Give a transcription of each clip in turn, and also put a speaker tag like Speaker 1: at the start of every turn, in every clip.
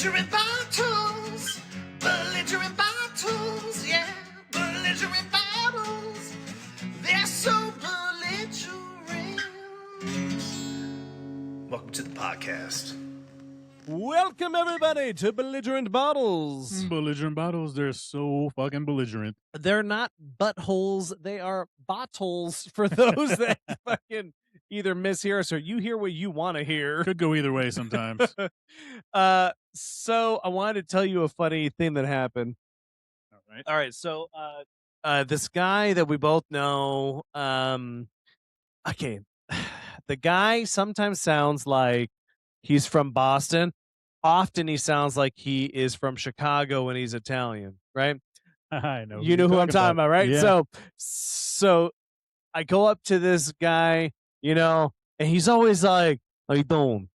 Speaker 1: Belligerent bottles, yeah, belligerent bottles. They're so belligerent. Welcome to the podcast.
Speaker 2: Welcome, everybody, to Belligerent Bottles.
Speaker 3: Belligerent bottles, they're so fucking belligerent.
Speaker 2: They're not buttholes. They are bottles for those that fucking either mishear us or you hear what you want to hear.
Speaker 3: Could go either way sometimes.
Speaker 2: So I wanted to tell you a funny thing that happened. All right. So this guy that we both know, okay, the guy sometimes sounds like he's from Boston. Often he sounds like he is from Chicago and he's Italian, right?
Speaker 3: I know.
Speaker 2: You know who I'm talking about, right?
Speaker 3: Yeah.
Speaker 2: So I go up to this guy, and he's always like, "How you doing?"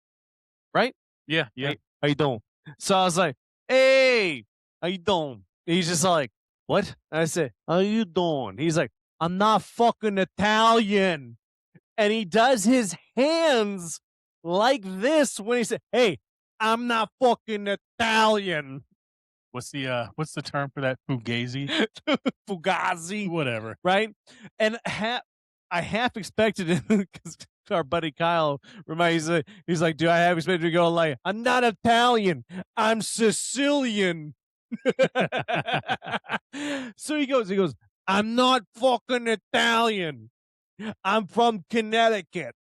Speaker 2: Right?
Speaker 3: Yeah.
Speaker 2: Hey, how you doing? So I was like, "Hey, how you doing?" He's just like, "What?" And I said, "How you doing?" He's like, "I'm not fucking Italian." And he does his hands like this when he said, "Hey, I'm not fucking Italian."
Speaker 3: What's the term for that? Fugazi?
Speaker 2: Fugazi.
Speaker 3: Whatever.
Speaker 2: Right? And I half expected it because our buddy Kyle reminds me, he's like, "Do I have expected to go like, I'm not Italian, I'm Sicilian." So he goes, "I'm not fucking Italian. I'm from Connecticut."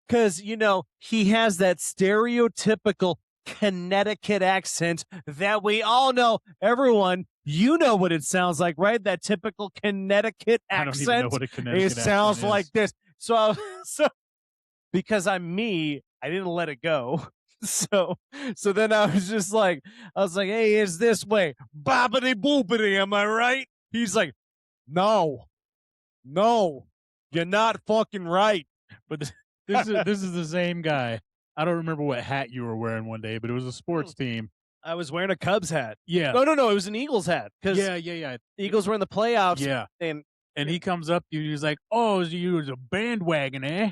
Speaker 2: Because, he has that stereotypical Connecticut accent that we all know. Everyone, you know what it sounds like, right? That typical Connecticut accent.
Speaker 3: I don't even know what a Connecticut
Speaker 2: It sounds
Speaker 3: accent
Speaker 2: like
Speaker 3: is.
Speaker 2: this. So because I'm me, I didn't let it go. So then I was like, "Hey, it's this way. Bobbity boopity, am I right?" He's like, No, you're not fucking right.
Speaker 3: But this is the same guy. I don't remember what hat you were wearing one day, but it was a sports team.
Speaker 2: I was wearing a Cubs hat.
Speaker 3: Yeah.
Speaker 2: No, it was an Eagles hat.
Speaker 3: Yeah.
Speaker 2: The Eagles were in the playoffs.
Speaker 3: Yeah.
Speaker 2: And
Speaker 3: he comes up to you and he's like, "Oh, you was a bandwagon, eh?"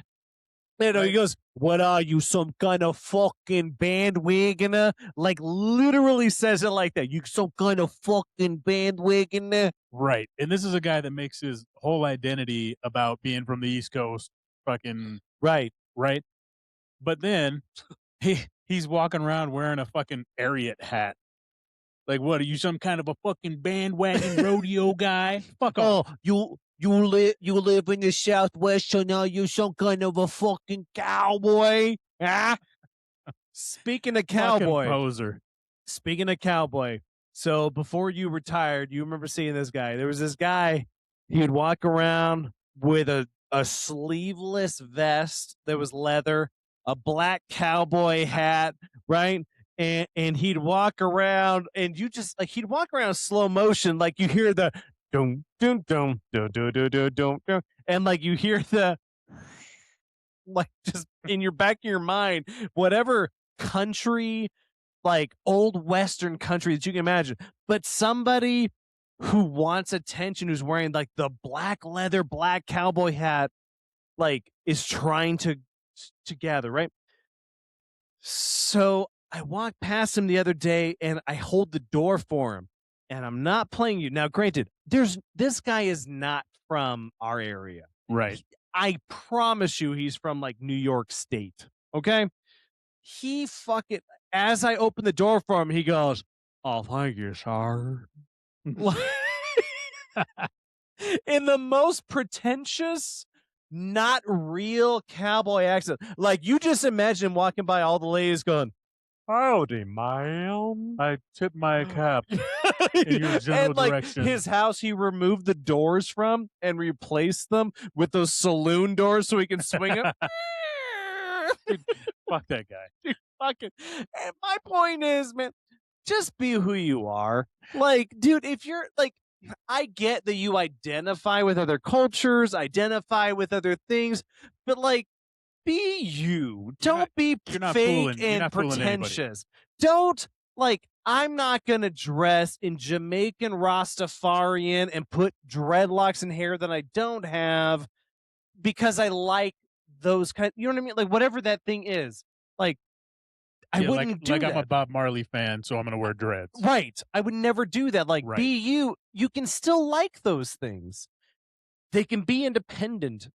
Speaker 2: he goes, "What are you, some kind of fucking bandwagoner?" Like, literally says it like that. "You some kind of fucking bandwagoner?"
Speaker 3: Right. And this is a guy that makes his whole identity about being from the East Coast. Fucking
Speaker 2: Right.
Speaker 3: But then he's walking around wearing a fucking Ariat hat. Like, what, are you some kind of a fucking bandwagon rodeo guy? Fuck off.
Speaker 2: Oh, you live in the Southwest, so now you're some kind of a fucking cowboy? Ah? Speaking of cowboy.
Speaker 3: Fucking poser.
Speaker 2: Speaking of cowboy, so before you retired, you remember seeing this guy. There was this guy, he would walk around with a sleeveless vest that was leather, a black cowboy hat, right? And he'd walk around, and you just like he'd walk around slow motion, like you hear the dum dum dum dum dum dum dum dum, and like you hear the like just in your back of your mind, whatever country, like old Western country that you can imagine, but somebody who wants attention, who's wearing like the black leather, black cowboy hat, like is trying to gather, right? So I walked past him the other day and I hold the door for him, and I'm not playing you. Now, granted, this guy is not from our area.
Speaker 3: Right.
Speaker 2: I promise you he's from like New York State. Okay. He fucking, as I open the door for him, he goes, "Oh, thank you, sir." In the most pretentious, not real cowboy accent. Like, you just imagine walking by all the ladies going, "Howdy, ma'am."
Speaker 3: I tip my cap in your general
Speaker 2: And like
Speaker 3: direction.
Speaker 2: his house, he removed the doors from and replaced them with those saloon doors so he can swing it.
Speaker 3: Fuck that guy.
Speaker 2: Fucking. And my point is, man, just be who you are. Like, dude, if you're like, I get that you identify with other cultures, identify with other things, but like, be you. Don't be
Speaker 3: you're not
Speaker 2: fake
Speaker 3: fooling- you're
Speaker 2: and
Speaker 3: not fooling anybody.
Speaker 2: pretentious. Don't like, I'm not gonna dress in Jamaican Rastafarian and put dreadlocks and hair that I don't have because I like those kind. You know what I mean? Like, whatever that thing is. Like, I
Speaker 3: Yeah,
Speaker 2: wouldn't do
Speaker 3: like
Speaker 2: that.
Speaker 3: I'm a Bob Marley fan, so I'm gonna wear dreads.
Speaker 2: Right. I would never do that. Like,
Speaker 3: Right.
Speaker 2: be you. You can still like those things. They can be independent.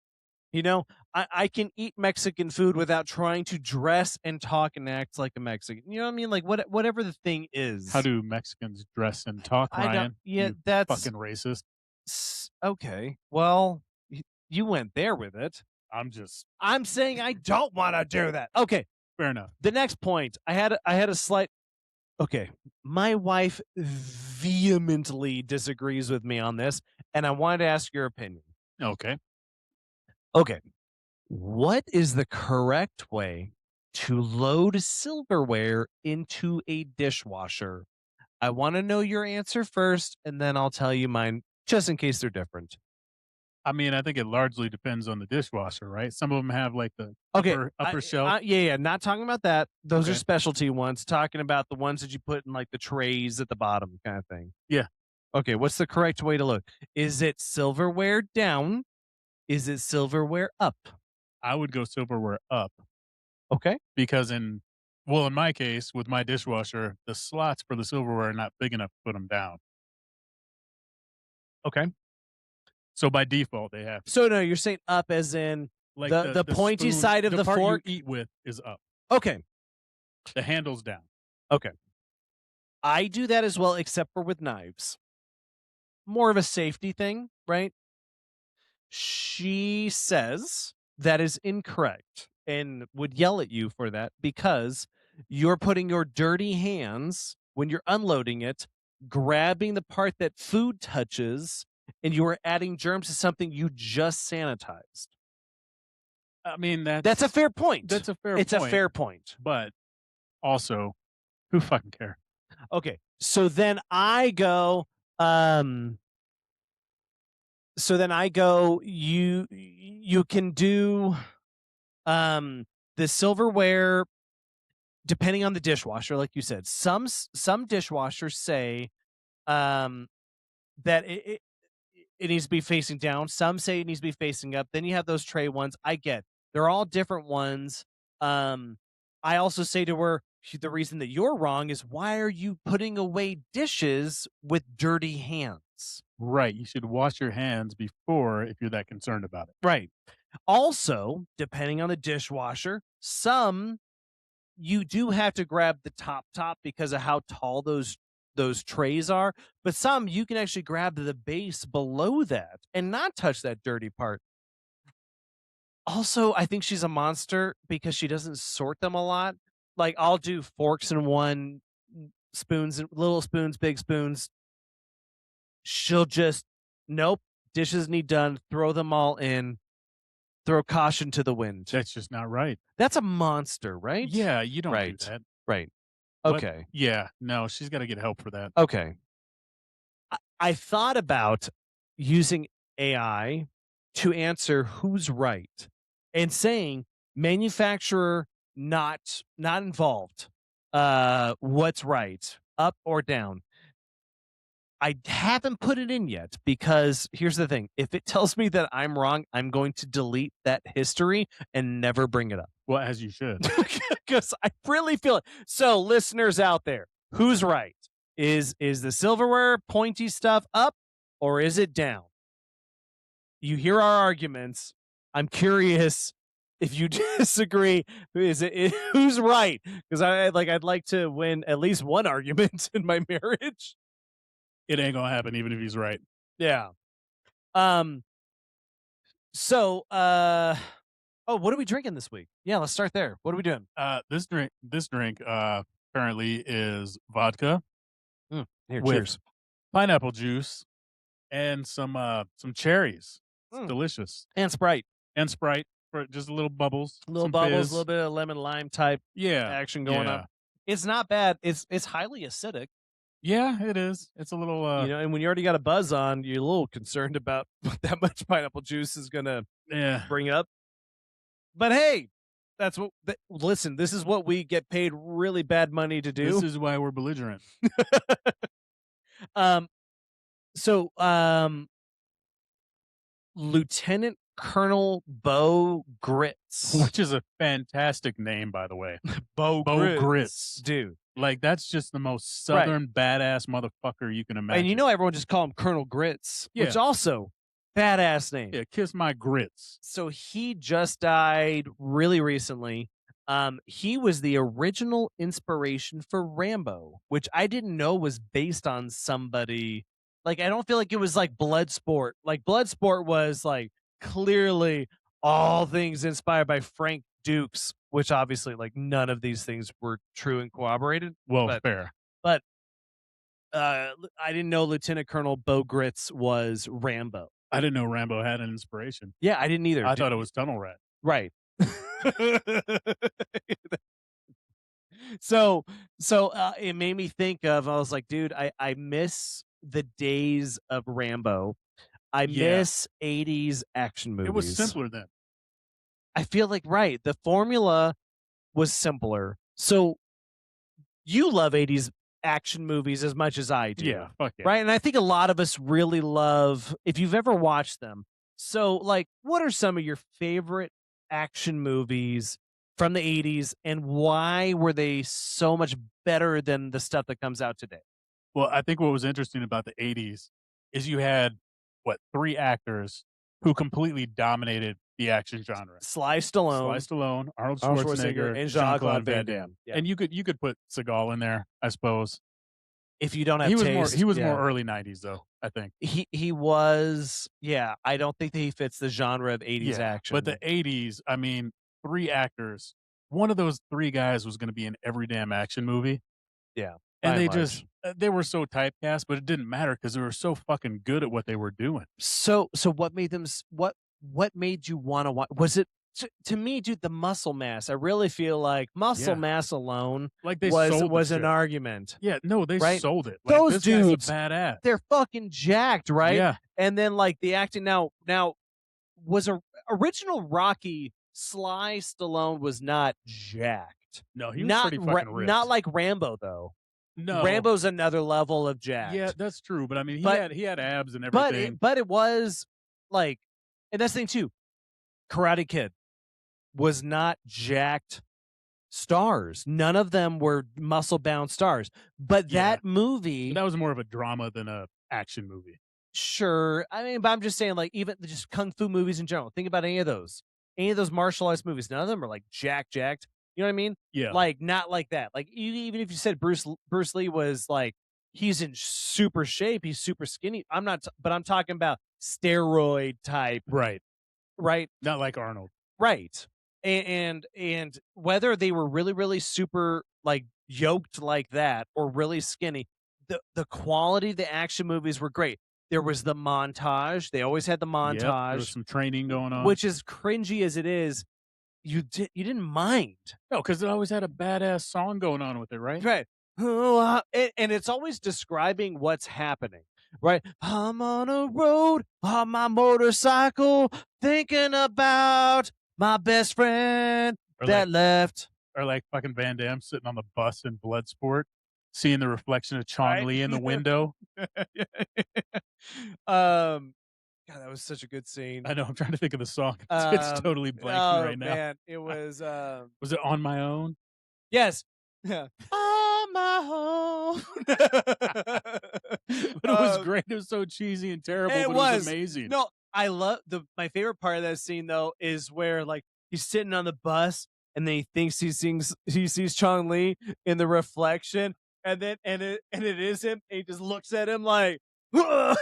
Speaker 2: You know, I can eat Mexican food without trying to dress and talk and act like a Mexican. You know what I mean? Like whatever the thing is.
Speaker 3: How do Mexicans dress and talk,
Speaker 2: I don't.
Speaker 3: Ryan?
Speaker 2: Yeah,
Speaker 3: You
Speaker 2: that's
Speaker 3: fucking racist.
Speaker 2: okay. Well, you went there with it.
Speaker 3: I'm just
Speaker 2: I'm saying I don't want to do that. Okay.
Speaker 3: fair enough.
Speaker 2: The next point, I had a slight. Okay, my wife vehemently disagrees with me on this, and I wanted to ask your opinion.
Speaker 3: Okay.
Speaker 2: Okay, what is the correct way to load silverware into a dishwasher? I want to know your answer first, and then I'll tell you mine, just in case they're different.
Speaker 3: I mean, I think it largely depends on the dishwasher, right? Some of them have like the
Speaker 2: Okay,
Speaker 3: upper shelf.
Speaker 2: yeah, not talking about that. Those are
Speaker 3: Okay.
Speaker 2: specialty ones. Talking about the ones that you put in like the trays at the bottom, kind of thing.
Speaker 3: Yeah.
Speaker 2: Okay, what's the correct way to load? Is it silverware down? Is it silverware up?
Speaker 3: I would go silverware up
Speaker 2: Okay.
Speaker 3: because in my case, with my dishwasher, the slots for the silverware are not big enough to put them down.
Speaker 2: Okay.
Speaker 3: So by default, they have to.
Speaker 2: So no, you're saying up as in
Speaker 3: Like
Speaker 2: the pointy
Speaker 3: spoon-
Speaker 2: side of the
Speaker 3: part
Speaker 2: fork?
Speaker 3: you eat with is up.
Speaker 2: Okay.
Speaker 3: The handle's down.
Speaker 2: I do that as well, except for with knives. More of a safety thing, right? She says that is incorrect and would yell at you for that because you're putting your dirty hands when you're unloading it, grabbing the part that food touches, and you are adding germs to something you just sanitized.
Speaker 3: I mean,
Speaker 2: That's a fair point.
Speaker 3: That's a fair
Speaker 2: It's
Speaker 3: point.
Speaker 2: a fair point.
Speaker 3: But also, who fucking care?
Speaker 2: Okay. So then I go, you can do the silverware depending on the dishwasher, like you said. Some dishwashers say that it needs to be facing down. Some say it needs to be facing up. Then you have those tray ones. I get they're all different ones. I also say to her, the reason that you're wrong is why are you putting away dishes with dirty hands?
Speaker 3: Right. You should wash your hands before if you're that concerned about it.
Speaker 2: Right. Also, depending on the dishwasher, some you do have to grab the top because of how tall those trays are, but some you can actually grab the base below that and not touch that dirty part. Also, I think she's a monster because she doesn't sort them a lot. Like I'll do forks in one, spoons and little spoons, big spoons. She'll just nope, dishes need done, throw them all in, throw caution to the wind.
Speaker 3: That's just not right.
Speaker 2: That's a monster, right?
Speaker 3: Yeah, you don't
Speaker 2: Right.
Speaker 3: do that.
Speaker 2: Right.
Speaker 3: But,
Speaker 2: Okay.
Speaker 3: yeah, no, she's got to get help for that.
Speaker 2: Okay. I thought about using AI to answer who's right and saying manufacturer not involved. What's right, up or down? I haven't put it in yet because here's the thing. If it tells me that I'm wrong, I'm going to delete that history and never bring it up.
Speaker 3: Well, as you should.
Speaker 2: Because I really feel it. So listeners out there, who's right? Is the silverware pointy stuff up or is it down? You hear our arguments. I'm curious if you disagree. Who's right? Because I'd like to win at least one argument in my marriage.
Speaker 3: It ain't gonna happen even if he's right.
Speaker 2: Yeah. So what are we drinking this week? Yeah, let's start there. What are we doing?
Speaker 3: This drink apparently is vodka
Speaker 2: Here,
Speaker 3: with
Speaker 2: cheers.
Speaker 3: pineapple juice and some cherries. It's
Speaker 2: Mm.
Speaker 3: delicious.
Speaker 2: And Sprite.
Speaker 3: And Sprite for just a little bubbles.
Speaker 2: Little
Speaker 3: some
Speaker 2: bubbles,
Speaker 3: fizz.
Speaker 2: a little bit of lemon lime type
Speaker 3: Yeah.
Speaker 2: action going
Speaker 3: yeah.
Speaker 2: on. It's not bad. It's highly acidic.
Speaker 3: Yeah, it is. It's a little
Speaker 2: And when you already got a buzz on, you're a little concerned about what that much pineapple juice is gonna
Speaker 3: yeah.
Speaker 2: bring up. But hey, that's what. Listen, this is what we get paid really bad money to do.
Speaker 3: This is why we're belligerent.
Speaker 2: So Lieutenant Colonel Bo Grits.
Speaker 3: which is a fantastic name, by the way.
Speaker 2: Bo
Speaker 3: Grits.
Speaker 2: dude.
Speaker 3: Like, that's just the most southern badass motherfucker you can imagine.
Speaker 2: And you know everyone just call him Colonel Grits, which
Speaker 3: Yeah.
Speaker 2: also badass name.
Speaker 3: Yeah, kiss my grits.
Speaker 2: So he just died really recently. He was the original inspiration for Rambo, which I didn't know was based on somebody. Like, I don't feel like it was like Bloodsport. Like, Bloodsport was like clearly all things inspired by Frank Dukes, which obviously like none of these things were true and corroborated.
Speaker 3: Well,
Speaker 2: But-
Speaker 3: fair.
Speaker 2: I didn't know Lieutenant Colonel Bo Grits was Rambo.
Speaker 3: I didn't know Rambo had an inspiration.
Speaker 2: Yeah, I didn't either.
Speaker 3: I thought it was Tunnel Rat.
Speaker 2: Right. so it made me think of, I was like, dude, I miss the days of Rambo. I
Speaker 3: Yeah.
Speaker 2: miss 80s action movies.
Speaker 3: It was simpler then.
Speaker 2: I feel like, right, the formula was simpler. So you love 80s action movies as much as I do.
Speaker 3: Yeah, fuck yeah.
Speaker 2: Right. And I think a lot of us really love, if you've ever watched them. So, like, what are some of your favorite action movies from the 80s and why were they so much better than the stuff that comes out today?
Speaker 3: Well, I think what was interesting about the 80s is you had, three actors who completely dominated the action genre.
Speaker 2: Sly Stallone,
Speaker 3: Arnold
Speaker 2: Arnold
Speaker 3: Schwarzenegger,
Speaker 2: and
Speaker 3: Jean-Claude
Speaker 2: Van
Speaker 3: Van
Speaker 2: Damme. Yeah.
Speaker 3: And you could put Seagal in there, I suppose.
Speaker 2: If you don't have
Speaker 3: He was
Speaker 2: taste,
Speaker 3: more
Speaker 2: yeah.
Speaker 3: early 90s though, I think.
Speaker 2: He was, yeah. I don't think that he fits the genre of 80s action.
Speaker 3: But the 80s, I mean, three actors. One of those three guys was going to be in every damn action movie.
Speaker 2: Yeah.
Speaker 3: And
Speaker 2: by
Speaker 3: they
Speaker 2: and
Speaker 3: just they were so typecast, but it didn't matter because they were so fucking good at what they were doing.
Speaker 2: So what made them what made you want to watch? Was it to me, dude, the muscle mass? I really feel like muscle
Speaker 3: Yeah.
Speaker 2: mass alone
Speaker 3: Like they sold the
Speaker 2: was an
Speaker 3: shit.
Speaker 2: argument.
Speaker 3: Yeah, no, they
Speaker 2: Right?
Speaker 3: sold it. Like,
Speaker 2: Those
Speaker 3: this
Speaker 2: dudes,
Speaker 3: guy's a badass.
Speaker 2: They're fucking jacked, right?
Speaker 3: Yeah.
Speaker 2: And then like the acting now was a original Rocky. Sly Stallone was not jacked.
Speaker 3: No, he was
Speaker 2: Not
Speaker 3: pretty fucking ripped.
Speaker 2: not like Rambo though.
Speaker 3: No.
Speaker 2: Rambo's another level of jacked.
Speaker 3: Yeah, that's true. But I mean, he had abs and
Speaker 2: but
Speaker 3: everything.
Speaker 2: but it was like, and that's the thing too. Karate Kid was not jacked stars. None of them were muscle bound stars. But
Speaker 3: Yeah.
Speaker 2: that movie,
Speaker 3: That was more of a drama than a action movie.
Speaker 2: sure. I mean, but I'm just saying, like, even just kung fu movies in general. Think about any of those martial arts movies. None of them are like jacked. You know what I mean?
Speaker 3: Yeah.
Speaker 2: Like, not like that. Like, even if you said Bruce Lee was like, he's in super shape, he's super skinny. I'm not, but I'm talking about steroid type,
Speaker 3: Right.
Speaker 2: right?
Speaker 3: Not like Arnold.
Speaker 2: Right. And whether they were really, really super like yoked like that or really skinny, the quality of the action movies were great. There was the montage. They always had the
Speaker 3: Yep, there
Speaker 2: montage,
Speaker 3: was some training going on.
Speaker 2: which is cringy as it is. You didn't mind.
Speaker 3: No, because it always had a badass song going on with it, right?
Speaker 2: Right. And it's always describing what's happening, right? I'm on a road on my motorcycle thinking about my best friend
Speaker 3: Or
Speaker 2: that left.
Speaker 3: Or like fucking Van Damme sitting on the bus in Bloodsport, seeing the reflection of Chong
Speaker 2: Right.
Speaker 3: Li in the window.
Speaker 2: God, that was such a good scene.
Speaker 3: I know. I'm trying to think of the song. It's totally blanking right now.
Speaker 2: Man, it was
Speaker 3: Was it On My Own?
Speaker 2: yes. Yeah. On my own.
Speaker 3: But it was great. It was so cheesy and terrible,
Speaker 2: it
Speaker 3: but it
Speaker 2: was.
Speaker 3: was amazing.
Speaker 2: No, I love my favorite part of that scene though is where like he's sitting on the bus and then he thinks he sees Chong Li in the reflection and then it is him and he just looks at him like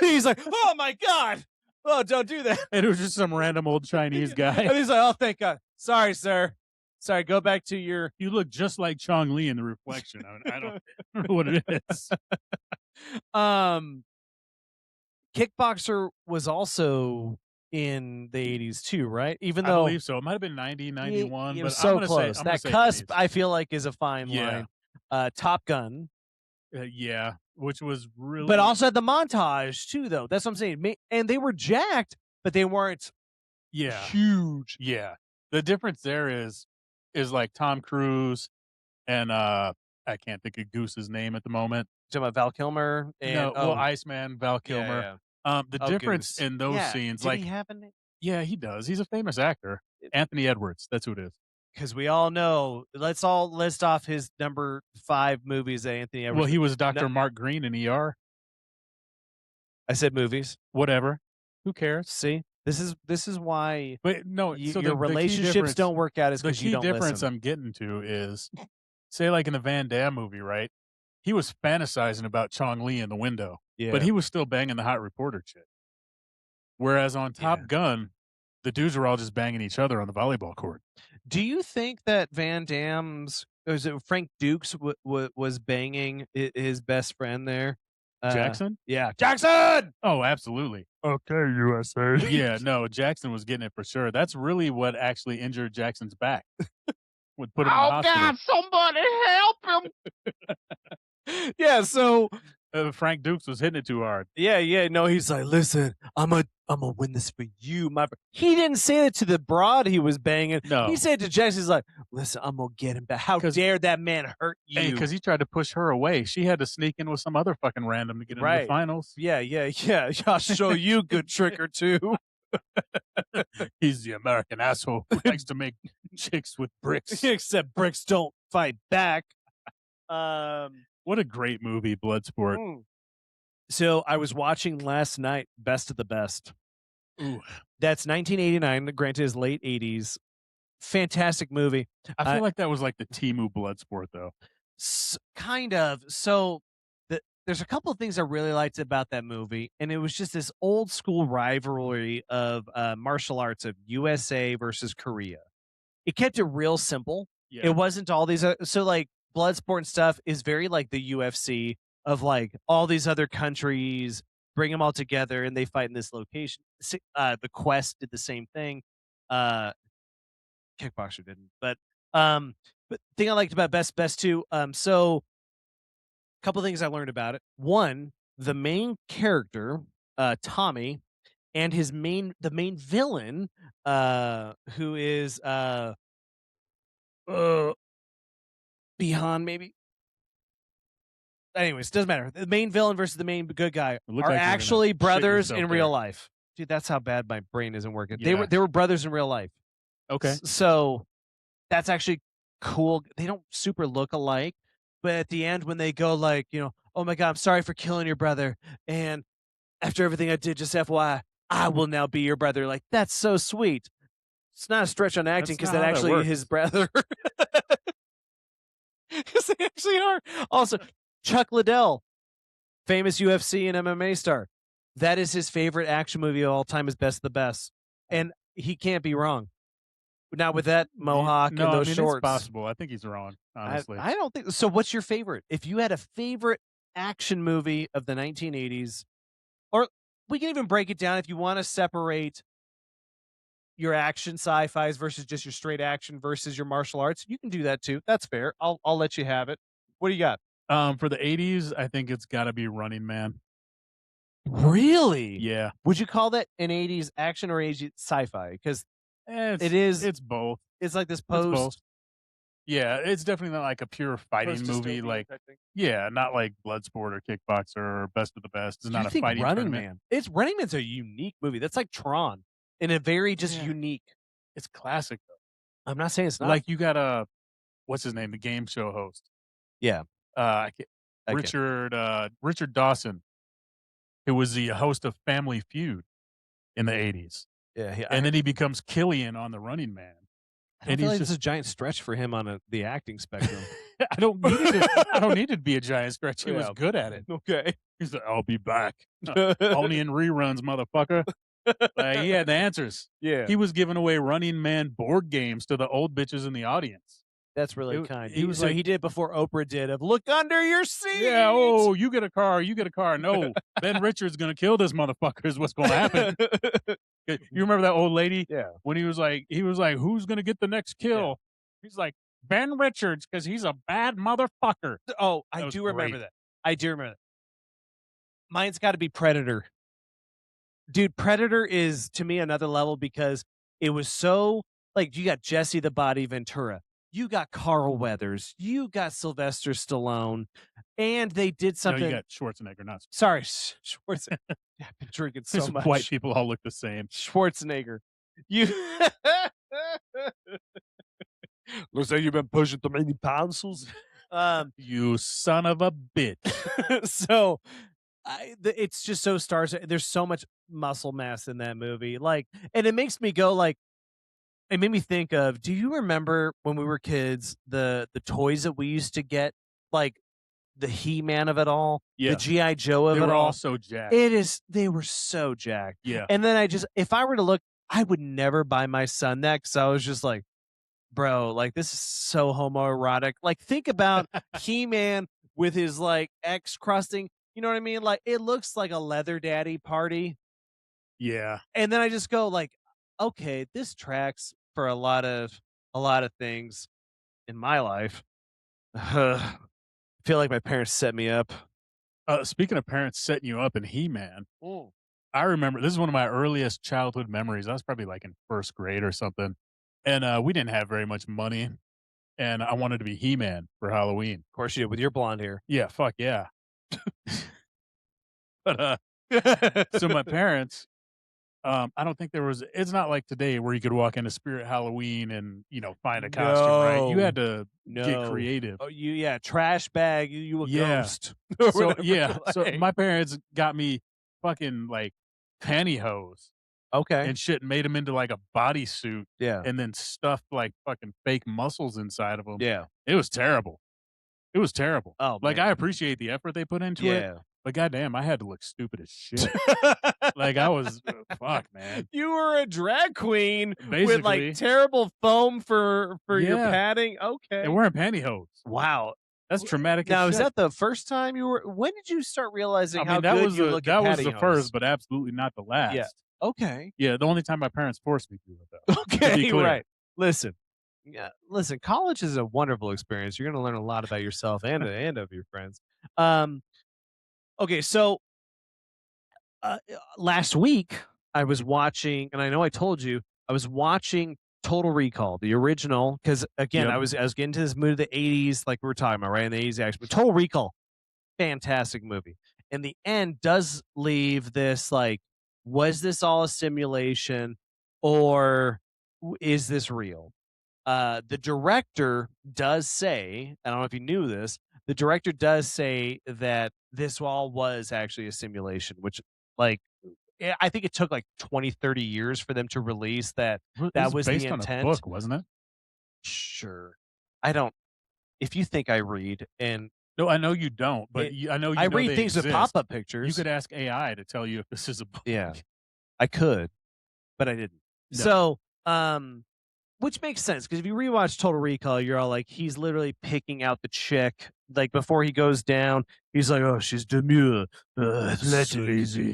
Speaker 2: he's like, oh my god, oh don't do that.
Speaker 3: And it was just some random old Chinese
Speaker 2: And
Speaker 3: guy.
Speaker 2: he's like, oh thank God, sorry sir, sorry, go back to your.
Speaker 3: You look just like Chong Li in the reflection. I don't know what it is.
Speaker 2: Kickboxer was also in the 80s too, right? Even
Speaker 3: I
Speaker 2: though
Speaker 3: believe so. It might have been 90, 91.
Speaker 2: it
Speaker 3: but
Speaker 2: was
Speaker 3: I'm
Speaker 2: so
Speaker 3: gonna
Speaker 2: close.
Speaker 3: Say, I'm gonna
Speaker 2: That
Speaker 3: say
Speaker 2: cusp,
Speaker 3: 80s.
Speaker 2: I feel like, is a fine
Speaker 3: Yeah.
Speaker 2: line. Top Gun,
Speaker 3: Yeah, which was really.
Speaker 2: but also had the montage too, though. That's what I'm saying. And they were jacked, but they weren't
Speaker 3: yeah,
Speaker 2: huge.
Speaker 3: yeah. The difference there is like Tom Cruise and I can't think of Goose's name at the moment.
Speaker 2: Talking about Val Kilmer and
Speaker 3: No, well, Iceman, Val Kilmer.
Speaker 2: Yeah.
Speaker 3: The
Speaker 2: Oh,
Speaker 3: difference
Speaker 2: Goose.
Speaker 3: in those
Speaker 2: Yeah.
Speaker 3: scenes,
Speaker 2: Did
Speaker 3: like
Speaker 2: he have a name?
Speaker 3: Yeah, he does. He's a famous actor. Anthony Edwards. That's who it is.
Speaker 2: Because we all know. Let's all list off his number 5 movies that Anthony Edwards.
Speaker 3: Well, he was Dr.
Speaker 2: No,
Speaker 3: Mark Green in ER.
Speaker 2: I said movies.
Speaker 3: Whatever. Who cares?
Speaker 2: See, this is why
Speaker 3: But no, so
Speaker 2: your relationships don't work out as
Speaker 3: the
Speaker 2: because you
Speaker 3: key
Speaker 2: don't
Speaker 3: difference
Speaker 2: listen.
Speaker 3: I'm getting to is, say, like in the Van Damme movie, right? He was fantasizing about Chong Li in the window,
Speaker 2: Yeah,
Speaker 3: but he was still banging the hot reporter chick. Whereas on Top
Speaker 2: Yeah.
Speaker 3: Gun, the dudes were all just banging each other on the volleyball court.
Speaker 2: Do you think that Van Damme's, was it Frank Dukes was banging his best friend there?
Speaker 3: Jackson?
Speaker 2: Yeah, Jackson.
Speaker 3: Oh, absolutely.
Speaker 2: Okay, USA.
Speaker 3: Yeah, no, Jackson was getting it for sure. That's really what actually injured Jackson's back. Would put him in the hospital.
Speaker 1: somebody help him!
Speaker 2: Yeah, so
Speaker 3: Frank Dukes was hitting it too hard.
Speaker 2: yeah, no, he's like, listen, I'm gonna win this for you, my. He didn't say it to the broad he was banging.
Speaker 3: No.
Speaker 2: He said to Jackson, he's like, listen, I'm gonna get him back. How
Speaker 3: 'Cause-
Speaker 2: dare that man hurt you?
Speaker 3: Because he tried to push her away. She had to sneak in with some other fucking random to get into
Speaker 2: Right.
Speaker 3: the finals.
Speaker 2: Yeah. I'll show you a good trick or two.
Speaker 3: He's the American asshole who likes to make chicks with bricks.
Speaker 2: Except bricks don't fight back.
Speaker 3: What a great movie, Bloodsport.
Speaker 2: So I was watching last night, Best of the Best.
Speaker 3: Ooh.
Speaker 2: That's 1989. Granted, is late 80s. Fantastic movie.
Speaker 3: I feel like that was like the Temu Bloodsport, though.
Speaker 2: Kind of. So there's a couple of things I really liked about that movie, and it was just this old school rivalry of martial arts of USA versus Korea. It kept it real simple.
Speaker 3: Yeah.
Speaker 2: It wasn't all these. So like Bloodsport and stuff is very like the UFC of like all these other countries, bring them all together and they fight in this location. The Quest did the same thing. Kickboxer didn't, but the thing I liked about Best 2. So a couple things I learned about it. One, the main character, Tommy, and the main villain, who is Bihan, maybe. Anyways, doesn't matter. The main villain versus the main good guy
Speaker 3: looked
Speaker 2: are
Speaker 3: like you're gonna
Speaker 2: actually
Speaker 3: shit
Speaker 2: brothers
Speaker 3: yourself
Speaker 2: in
Speaker 3: there.
Speaker 2: real life. Dude, that's how bad my brain isn't working.
Speaker 3: Yeah.
Speaker 2: They were brothers in real life.
Speaker 3: Okay.
Speaker 2: So that's actually cool. They don't super look alike, but at the end when they go like, oh my God, I'm sorry for killing your brother, and after everything I did, just FYI, I will now be your brother. Like, that's so sweet. It's not a stretch on acting because
Speaker 3: not
Speaker 2: that
Speaker 3: how that
Speaker 2: actually
Speaker 3: works.
Speaker 2: his brother. Because they actually are. Also, Chuck Liddell, famous UFC and MMA star. That is his favorite action movie of all time, is Best of the Best. And he can't be wrong. Not with that mohawk
Speaker 3: No,
Speaker 2: and those
Speaker 3: I mean,
Speaker 2: shorts.
Speaker 3: it's possible. I think he's wrong, honestly.
Speaker 2: I don't think so. What's your favorite? If you had a favorite action movie of the 1980s, or we can even break it down if you want to separate your action sci-fis versus just your straight action versus your martial arts, you can do that too. That's fair. I'll let you have it. What do you got?
Speaker 3: For the 80s, I think it's got to be Running Man.
Speaker 2: Really?
Speaker 3: Yeah.
Speaker 2: Would you call that an 80s action or 80s sci-fi? Because it is.
Speaker 3: It's both.
Speaker 2: It's like this
Speaker 3: It's both.
Speaker 2: post.
Speaker 3: Yeah, it's definitely not like a pure fighting movie. Like, not like Bloodsport or Kickboxer or Best of the Best. It's not a fighting
Speaker 2: Running
Speaker 3: tournament.
Speaker 2: Man. Running Man's a unique movie. That's like Tron, in a very just unique.
Speaker 3: It's classic though.
Speaker 2: I'm not saying it's not.
Speaker 3: Like you got what's his name? The game show host.
Speaker 2: Yeah.
Speaker 3: Richard Dawson, who was the host of Family Feud in the 80s.
Speaker 2: Yeah.
Speaker 3: And then he becomes Killian on The Running Man.
Speaker 2: I feel like it's a giant stretch for him on the acting spectrum.
Speaker 3: I don't need it to be a giant stretch. He was good at it.
Speaker 2: Okay.
Speaker 3: He's like, I'll be back. Only in reruns, motherfucker. He had the answers.
Speaker 2: Yeah.
Speaker 3: He was giving away Running Man board games to the old bitches in the audience.
Speaker 2: That's really kind.
Speaker 3: he was
Speaker 2: so
Speaker 3: like-
Speaker 2: he did it before Oprah did of look under your seat.
Speaker 3: Yeah, oh, you get a car. No, Ben Richards going to kill this motherfucker is what's going to happen. You remember that old lady?
Speaker 2: Yeah.
Speaker 3: When he was like, who's going to get the next kill?
Speaker 2: Yeah.
Speaker 3: He's like, Ben Richards, because he's a bad motherfucker.
Speaker 2: Oh,
Speaker 3: That
Speaker 2: I
Speaker 3: was
Speaker 2: do remember
Speaker 3: great.
Speaker 2: that. I do remember that. Mine's got to be Predator. Dude, Predator is, to me, another level because it was so, like, you got Jesse the Body Ventura. You got Carl Weathers. You got Sylvester Stallone. And they did something.
Speaker 3: No, you got Schwarzenegger, not
Speaker 2: Sorry, Schwarzenegger. I've been drinking so
Speaker 3: These
Speaker 2: much.
Speaker 3: white people all look the same.
Speaker 2: Schwarzenegger. You looks like you've been pushing too many pencils.
Speaker 3: You son of a bitch.
Speaker 2: So it's just so stars. There's so much muscle mass in that movie. Like, and it makes me go like, it made me think of, do you remember when we were kids, the toys that we used to get, like the He-Man of it all,
Speaker 3: Yeah.
Speaker 2: the G.I. Joe of
Speaker 3: They
Speaker 2: it
Speaker 3: were
Speaker 2: all?
Speaker 3: all so jacked.
Speaker 2: They were so jacked.
Speaker 3: Yeah.
Speaker 2: And then if I were to look, I would never buy my son that, because I was just like, bro, like this is so homoerotic. Like, think about He-Man with his like X crusting. You know what I mean? Like, it looks like a leather daddy party.
Speaker 3: Yeah.
Speaker 2: And then I just go like, okay, this tracks for a lot of things in my life. I feel like my parents set me up.
Speaker 3: Speaking of parents setting you up in He-Man, I remember this is one of my earliest childhood memories. I was probably like in first grade or something. And we didn't have very much money. And I wanted to be He-Man for Halloween.
Speaker 2: Of course you did, with your blonde hair.
Speaker 3: Yeah, fuck yeah. But so my parents, I don't think it's not like today where you could walk into Spirit Halloween and, find a costume, right? You had to get creative.
Speaker 2: Oh, trash bag, you a ghost.
Speaker 3: So my parents got me fucking like pantyhose.
Speaker 2: Okay.
Speaker 3: And shit, made them into like a bodysuit.
Speaker 2: Yeah.
Speaker 3: And then stuffed like fucking fake muscles inside of them.
Speaker 2: Yeah.
Speaker 3: It was terrible. It was terrible.
Speaker 2: Oh,
Speaker 3: like,
Speaker 2: man.
Speaker 3: I appreciate the effort they put into it. But goddamn, I had to look stupid as shit. Like, I was, fuck, man.
Speaker 2: You were a drag queen
Speaker 3: Basically.
Speaker 2: with like terrible foam for your padding. Okay.
Speaker 3: And wearing pantyhose.
Speaker 2: Wow.
Speaker 3: That's traumatic
Speaker 2: Now,
Speaker 3: as
Speaker 2: is
Speaker 3: shit.
Speaker 2: that the first time when did you start realizing how
Speaker 3: that
Speaker 2: good
Speaker 3: was
Speaker 2: you look at
Speaker 3: That was the
Speaker 2: pantyhose?
Speaker 3: first, but absolutely not the last.
Speaker 2: Yeah. Okay.
Speaker 3: Yeah, the only time my parents forced me to do it, though.
Speaker 2: Okay,
Speaker 3: to be clear.
Speaker 2: right. Listen, college is a wonderful experience. You're going to learn a lot about yourself and of your friends. Okay, so last week I was watching, and I know I told you, I was watching Total Recall, the original, because again,
Speaker 3: Yep.
Speaker 2: I was getting to this movie of the 80s, like we were talking about, right? In the 80s action. But Total Recall, fantastic movie. And the end does leave this like, was this all a simulation, or is this real? The director does say, I don't know if you knew this, the director does say that this all was actually a simulation, which, like, I think it took like 20, 30 years for them to release that. That was
Speaker 3: based
Speaker 2: the
Speaker 3: on
Speaker 2: intent.
Speaker 3: a book, wasn't it?
Speaker 2: Sure. If you think I read, and
Speaker 3: no, I know you don't, but I know
Speaker 2: I read
Speaker 3: they
Speaker 2: things
Speaker 3: exist.
Speaker 2: with pop-up pictures.
Speaker 3: You could ask AI to tell you if this is a book.
Speaker 2: Yeah, I could, but I didn't.
Speaker 3: No.
Speaker 2: So, which makes sense, because if you rewatch Total Recall, you're all like, he's literally picking out the chick. Like, before he goes down, he's like, oh, she's demure,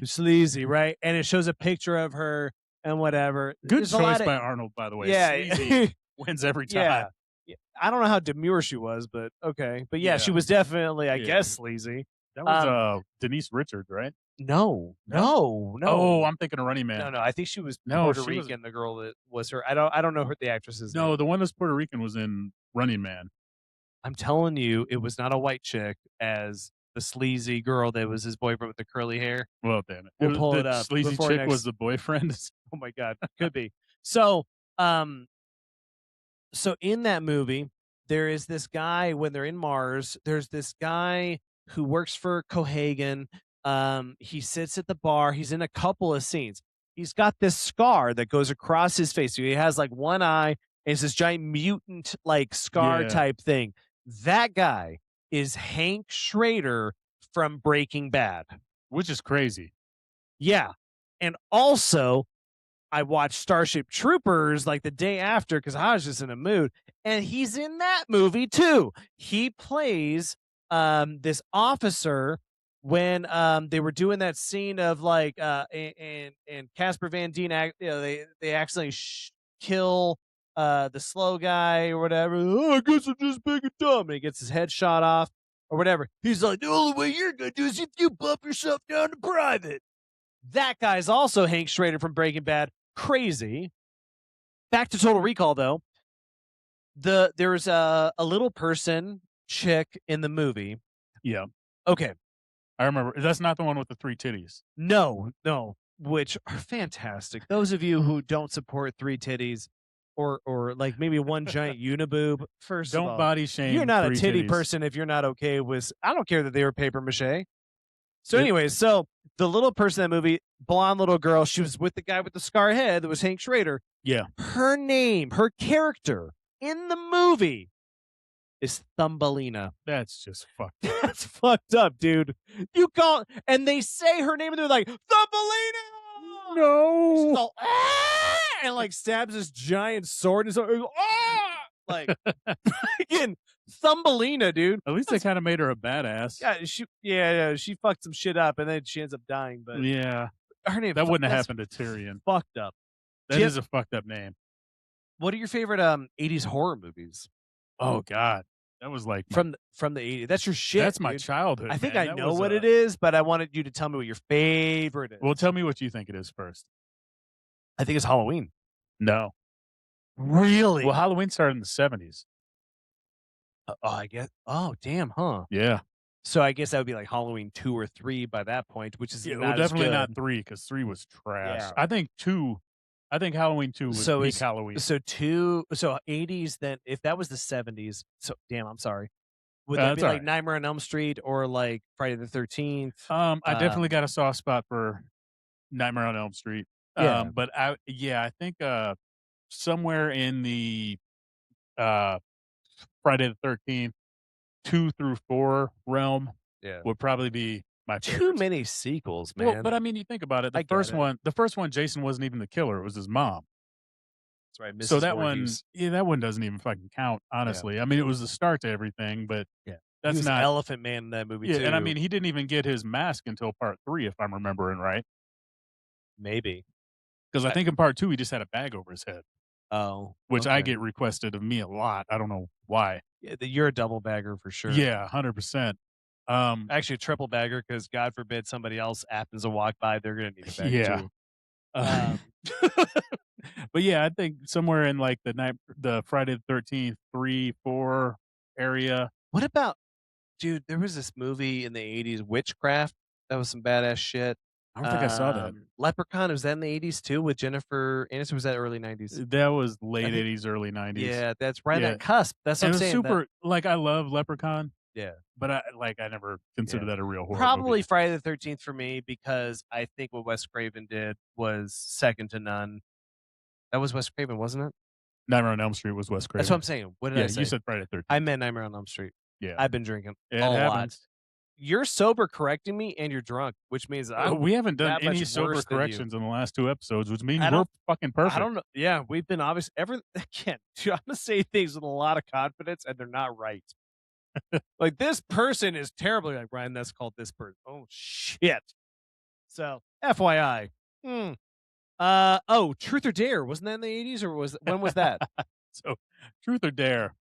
Speaker 2: sleazy, right? And it shows a picture of her and whatever.
Speaker 3: Good
Speaker 2: There's
Speaker 3: choice by Arnold, by the way.
Speaker 2: Yeah.
Speaker 3: Sleazy wins every time.
Speaker 2: Yeah. I don't know how demure she was, but okay. But yeah, she was definitely, I guess, sleazy.
Speaker 3: That was Denise Richards, right?
Speaker 2: No.
Speaker 3: Oh, I'm thinking of Running Man.
Speaker 2: No, I think she was
Speaker 3: No,
Speaker 2: Puerto
Speaker 3: she was-
Speaker 2: Rican, the girl that was her. I don't know her, the actress's name.
Speaker 3: No, the one that's Puerto Rican was in Running Man.
Speaker 2: I'm telling you, it was not a white chick as the sleazy girl that was his boyfriend with the curly hair.
Speaker 3: Well, damn it.
Speaker 2: We'll pull
Speaker 3: the
Speaker 2: it up
Speaker 3: sleazy
Speaker 2: before
Speaker 3: chick
Speaker 2: next-
Speaker 3: was the boyfriend.
Speaker 2: Oh my God, could be. So in that movie, there is this guy, when they're in Mars, there's this guy who works for Cohagen. He sits at the bar. He's in a couple of scenes. He's got this scar that goes across his face. So he has like one eye, and it's this giant mutant like scar type thing. That guy is Hank Schrader from Breaking Bad.
Speaker 3: Which is crazy.
Speaker 2: Yeah. And also, I watched Starship Troopers like the day after, because I was just in a mood, and he's in that movie too. He plays this officer when they were doing that scene of like and Casper Van Dien, they accidentally kill the slow guy or whatever. Oh, I guess I'm just big and dumb, and he gets his head shot off or whatever. He's like, the only way you're gonna do is if you bump yourself down to private. That guy's also Hank Schrader from Breaking Bad. Crazy. Back to Total Recall, though. There's a little person chick in the movie.
Speaker 3: Yeah.
Speaker 2: Okay.
Speaker 3: I remember. That's not the one with the 3 titties.
Speaker 2: No. which are fantastic. Those of you who don't support 3 titties or like maybe one giant uniboob, first of
Speaker 3: Don't
Speaker 2: all,
Speaker 3: body shame.
Speaker 2: you're not a
Speaker 3: 3
Speaker 2: titty
Speaker 3: titties.
Speaker 2: person if you're not okay with. I don't care that they were paper mache. So,
Speaker 3: It-
Speaker 2: anyways, so the little person in that movie, blonde little girl, she was with the guy with the scar head that was Hank Schrader.
Speaker 3: Yeah.
Speaker 2: Her name, her character in the movie is Thumbelina.
Speaker 3: That's just fucked up.
Speaker 2: That's fucked up, dude. You call and they say her name and they're like, Thumbelina!
Speaker 3: No.
Speaker 2: She's all, "Ah!" and like stabs this giant sword and so like again, Thumbelina, dude.
Speaker 3: At least they kind of made her a badass.
Speaker 2: Yeah, she fucked some shit up and then she ends up dying. But
Speaker 3: Yeah.
Speaker 2: her name
Speaker 3: That wouldn't have
Speaker 2: that's
Speaker 3: happened to Tyrion.
Speaker 2: fucked up.
Speaker 3: That is a fucked up name.
Speaker 2: What are your favorite 80s horror movies?
Speaker 3: Oh God. That was like
Speaker 2: From the 80s. That's your shit.
Speaker 3: that's my
Speaker 2: dude.
Speaker 3: childhood.
Speaker 2: I think
Speaker 3: man.
Speaker 2: I
Speaker 3: That
Speaker 2: know
Speaker 3: was,
Speaker 2: what it is, but I wanted you to tell me what your favorite is.
Speaker 3: Well, tell me what you think it is first.
Speaker 2: I think it's Halloween.
Speaker 3: No.
Speaker 2: Really?
Speaker 3: Well, Halloween started in the 70s.
Speaker 2: I guess. Oh, damn, huh?
Speaker 3: Yeah.
Speaker 2: So I guess that would be like Halloween 2 or 3 by that point, which is
Speaker 3: Yeah,
Speaker 2: not
Speaker 3: well,
Speaker 2: as
Speaker 3: definitely
Speaker 2: good.
Speaker 3: not 3 because 3 was trash.
Speaker 2: Yeah.
Speaker 3: I think Halloween 2 was
Speaker 2: So
Speaker 3: peak
Speaker 2: is-
Speaker 3: Halloween.
Speaker 2: So 80s. Then if that was the 70s, so damn, I'm sorry. Would that
Speaker 3: That's
Speaker 2: be
Speaker 3: all
Speaker 2: like Nightmare on Elm Street or like Friday the 13th?
Speaker 3: I definitely got a soft spot for Nightmare on Elm Street.
Speaker 2: Yeah.
Speaker 3: But I think somewhere in the Friday the 13th 2 through 4 realm
Speaker 2: Yeah.
Speaker 3: would probably be my
Speaker 2: Too
Speaker 3: favorite.
Speaker 2: many sequels, man.
Speaker 3: Well, but I mean, you think about it.
Speaker 2: I
Speaker 3: The
Speaker 2: get
Speaker 3: first one, Jason wasn't even the killer; it was his mom.
Speaker 2: That's right.
Speaker 3: So
Speaker 2: Mrs.
Speaker 3: that
Speaker 2: Voorhees.
Speaker 3: that one doesn't even fucking count. Honestly, I mean, it was the start to everything, but
Speaker 2: Yeah.
Speaker 3: that's
Speaker 2: he was
Speaker 3: not.
Speaker 2: Elephant Man in that movie
Speaker 3: Yeah,
Speaker 2: too.
Speaker 3: and I mean, he didn't even get his mask until part 3, if I'm remembering right.
Speaker 2: maybe.
Speaker 3: Because I think in part 2 he just had a bag over his head,
Speaker 2: Oh,
Speaker 3: which I
Speaker 2: okay.
Speaker 3: get requested of me a lot. I don't know why.
Speaker 2: Yeah, you're a double bagger for sure.
Speaker 3: Yeah, 100%.
Speaker 2: Actually, a triple bagger because God forbid somebody else happens to walk by, they're gonna need a bag
Speaker 3: Yeah.
Speaker 2: too.
Speaker 3: But yeah, I think somewhere in like the Friday the 13th 3, 4 area.
Speaker 2: What about, dude? There was this movie in the '80s, Witchcraft. That was some badass shit.
Speaker 3: I don't think I saw that.
Speaker 2: Leprechaun, was that in the '80s too with Jennifer Aniston? Was that early '90s?
Speaker 3: That was late
Speaker 2: think-
Speaker 3: 80s, early 90s.
Speaker 2: Yeah, that's right.
Speaker 3: Yeah.
Speaker 2: That cusp. That's what
Speaker 3: And
Speaker 2: I'm
Speaker 3: it was
Speaker 2: saying.
Speaker 3: super. Like I love Leprechaun,
Speaker 2: Yeah.
Speaker 3: but I never considered that a real horror.
Speaker 2: Probably
Speaker 3: movie.
Speaker 2: Friday the 13th for me because I think what Wes Craven did was second to none. That was Wes Craven, wasn't it?
Speaker 3: Nightmare on Elm Street was Wes Craven.
Speaker 2: That's what I'm saying. What did
Speaker 3: Yeah,
Speaker 2: I say?
Speaker 3: you said Friday the 13th.
Speaker 2: I meant Nightmare on Elm Street.
Speaker 3: Yeah,
Speaker 2: I've been drinking
Speaker 3: it
Speaker 2: a lot.
Speaker 3: happens.
Speaker 2: You're sober correcting me and you're drunk, which means
Speaker 3: We haven't done
Speaker 2: that much
Speaker 3: any sober
Speaker 2: worse than you.
Speaker 3: corrections in the last 2 episodes, which means
Speaker 2: I
Speaker 3: we're
Speaker 2: don't-
Speaker 3: fucking perfect.
Speaker 2: I don't know. Yeah, we've been obvious. Again, dude, I'm gonna say things with a lot of confidence, and they're not right. Like this person is terribly like Brian. That's called this person. Oh shit. So FYI. Truth or Dare wasn't that in the '80s or when was that?
Speaker 3: So, Truth or Dare.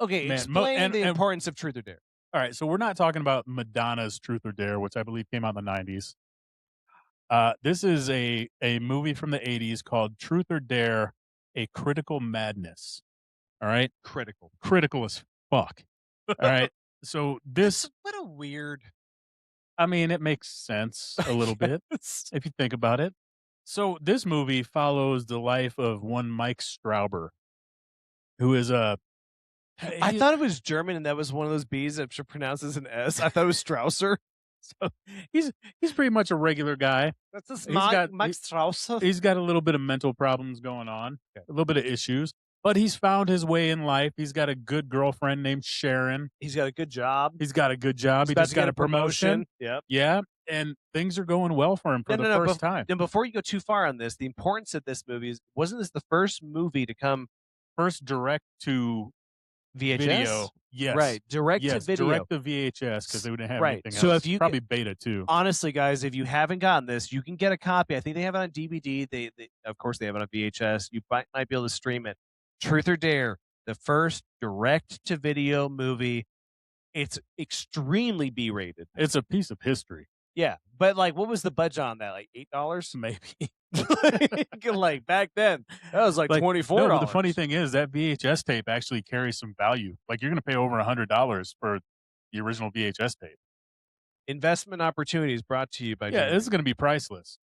Speaker 2: Okay,
Speaker 3: Man,
Speaker 2: explain the
Speaker 3: and-
Speaker 2: importance of Truth or Dare.
Speaker 3: All right, so we're not talking about Madonna's Truth or Dare, which I believe came out in the 90s. This is a movie from the 80s called Truth or Dare, A Critical Madness. All right? Critical as fuck. All right? So this,
Speaker 2: What a weird.
Speaker 3: I mean, it makes sense a little bit if you think about it. So this movie follows the life of one Mike Strauber, who is a...
Speaker 2: I thought it was German, and that was one of those B's that pronounces an S. I thought it was Strausser.
Speaker 3: So he's pretty much a regular guy.
Speaker 2: That's this
Speaker 3: He's got-
Speaker 2: Mike Strausser.
Speaker 3: He's got a little bit of mental problems going on, a little bit of issues, but he's found his way in life. He's got a good girlfriend named Sharon.
Speaker 2: He's got a good job.
Speaker 3: He's got a good job.
Speaker 2: He's
Speaker 3: He
Speaker 2: about
Speaker 3: just
Speaker 2: to get
Speaker 3: got a promotion.
Speaker 2: Yep.
Speaker 3: Yeah, and things are going well for him for the first time.
Speaker 2: And before you go too far on this, the importance of this movie is, wasn't this the first movie to come
Speaker 3: First direct to
Speaker 2: VHS?
Speaker 3: video. Yes.
Speaker 2: Right, direct to
Speaker 3: Yes,
Speaker 2: video.
Speaker 3: direct to VHS because they wouldn't have
Speaker 2: Right.
Speaker 3: anything
Speaker 2: So
Speaker 3: else.
Speaker 2: if you
Speaker 3: Probably beta too.
Speaker 2: Honestly, guys, if you haven't gotten this, you can get a copy. I think they have it on DVD. They of course they have it on VHS. You might be able to stream it. Truth or Dare, the first direct to video movie. It's extremely B-rated.
Speaker 3: It's a piece of history.
Speaker 2: Yeah, but like, what was the budget on that? Like $8,
Speaker 3: Maybe.
Speaker 2: like back then, that was like $24.
Speaker 3: No, but the funny thing is that VHS tape actually carries some value. Like you're going to pay over $100 for the original VHS tape.
Speaker 2: Investment opportunities brought to you by
Speaker 3: Yeah, this is going to be priceless.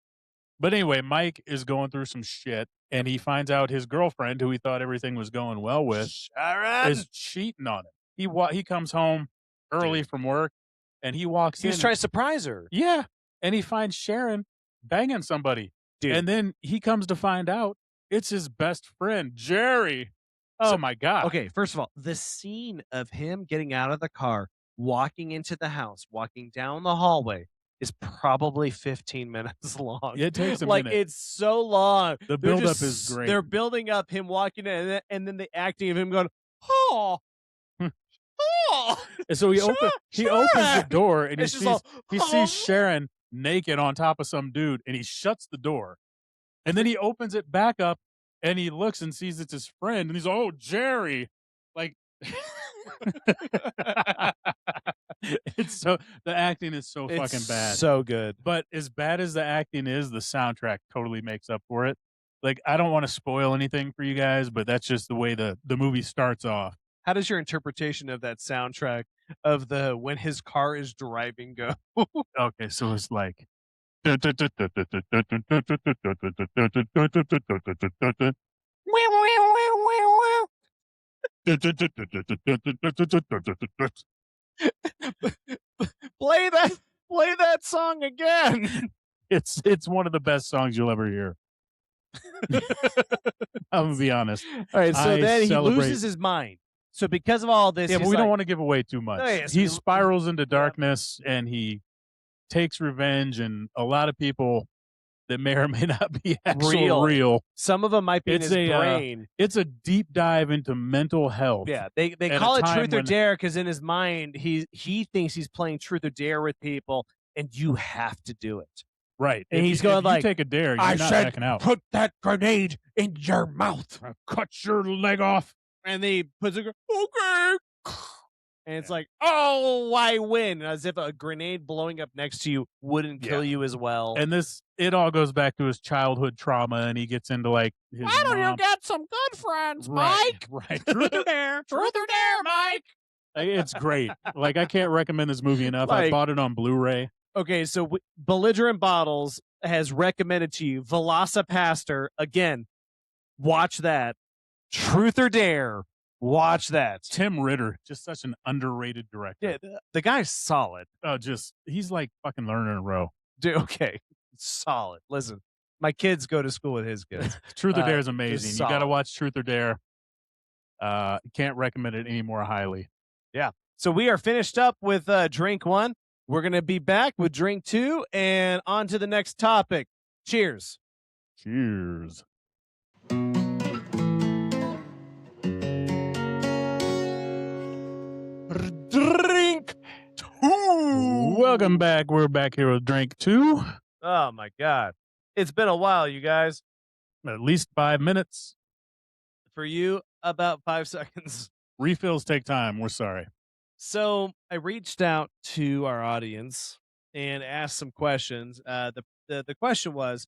Speaker 3: But anyway, Mike is going through some shit, and he finds out his girlfriend, who he thought everything was going well with, is cheating on him. He comes home early from work, and he walks
Speaker 2: He was
Speaker 3: in.
Speaker 2: trying to surprise her.
Speaker 3: Yeah, and he finds Sharon banging somebody.
Speaker 2: Dude.
Speaker 3: And then he comes to find out it's his best friend, Jerry. Oh, my God.
Speaker 2: Okay, first of all, the scene of him getting out of the car, walking into the house, walking down the hallway is probably 15 minutes long.
Speaker 3: It takes a
Speaker 2: like
Speaker 3: minute.
Speaker 2: it's so long.
Speaker 3: The
Speaker 2: They're
Speaker 3: buildup
Speaker 2: just-
Speaker 3: is great.
Speaker 2: They're building up him walking in, and then the acting of him going, oh, oh.
Speaker 3: And so he opens the door, and
Speaker 2: It's just all,
Speaker 3: he sees Sharon naked on top of some dude, and he shuts the door. And then he opens it back up, and he looks and sees it's his friend, and he's like, oh, Jerry. Like, the acting is so fucking bad.
Speaker 2: So good.
Speaker 3: But as bad as the acting is, the soundtrack totally makes up for it. Like, I don't want to spoil anything for you guys, but that's just the way the movie starts off.
Speaker 2: How does your interpretation of that soundtrack of the when his car is driving go?
Speaker 3: Okay, so it's like
Speaker 2: Play that song again.
Speaker 3: it's one of the best songs you'll ever hear. I'm gonna be honest.
Speaker 2: All right, so
Speaker 3: I
Speaker 2: then he
Speaker 3: celebrate-
Speaker 2: loses his mind. So because of all this,
Speaker 3: Yeah, but
Speaker 2: he's
Speaker 3: we don't
Speaker 2: like,
Speaker 3: want to give away too much.
Speaker 2: No, yeah, so
Speaker 3: He
Speaker 2: we-
Speaker 3: spirals into darkness, and he takes revenge, and a lot of people that may or may not be actual real.
Speaker 2: some of them might be
Speaker 3: It's
Speaker 2: in his
Speaker 3: a,
Speaker 2: brain.
Speaker 3: It's a deep dive into mental health.
Speaker 2: Yeah, they
Speaker 3: at
Speaker 2: call
Speaker 3: a
Speaker 2: it
Speaker 3: time
Speaker 2: truth or
Speaker 3: when-
Speaker 2: dare because in his mind he thinks he's playing truth or dare with people, and you have to do it.
Speaker 3: Right.
Speaker 2: And
Speaker 3: If
Speaker 2: he's
Speaker 3: you-
Speaker 2: going
Speaker 3: if
Speaker 2: like,
Speaker 3: you take a dare, you're
Speaker 2: I
Speaker 3: not
Speaker 2: said,
Speaker 3: backing out.
Speaker 2: put that grenade in your mouth.
Speaker 3: I'll cut your leg off.
Speaker 2: And they puts a okay. And it's like, oh, I win. As if a grenade blowing up next to you wouldn't kill you as well.
Speaker 3: And it all goes back to his childhood trauma, and he gets into like his
Speaker 1: Why don't you
Speaker 3: mom-
Speaker 1: get some good friends,
Speaker 3: Right,
Speaker 1: Mike?
Speaker 3: Right. Truth or dare.
Speaker 1: Truth or dare, Mike?
Speaker 3: It's great. Like, I can't recommend this movie enough. I
Speaker 2: Like-
Speaker 3: bought it on Blu-ray.
Speaker 2: Okay, so Belligerent Bottles has recommended to you Velocipaster. Again, watch that. Truth or Dare, watch that.
Speaker 3: Tim Ritter, just such an underrated director.
Speaker 2: Yeah, the guy's solid.
Speaker 3: Oh, he's like fucking Lerner and Rowe.
Speaker 2: Dude, okay, solid. Listen, my kids go to school with his kids.
Speaker 3: Truth or Dare is
Speaker 2: just
Speaker 3: amazing. You got to
Speaker 2: solid.
Speaker 3: watch Truth or Dare. Can't recommend it any more highly.
Speaker 2: So we are finished up with drink one. We're going to be back with drink two and on to the next topic. Cheers.
Speaker 3: Cheers.
Speaker 2: Drink two.
Speaker 3: Welcome back. We're back here with drink two.
Speaker 2: Oh, my God. It's been a while, you guys.
Speaker 3: At least 5 minutes.
Speaker 2: For you, about 5 seconds.
Speaker 3: Refills take time. We're sorry.
Speaker 2: So I reached out to our audience and asked some questions. The question was,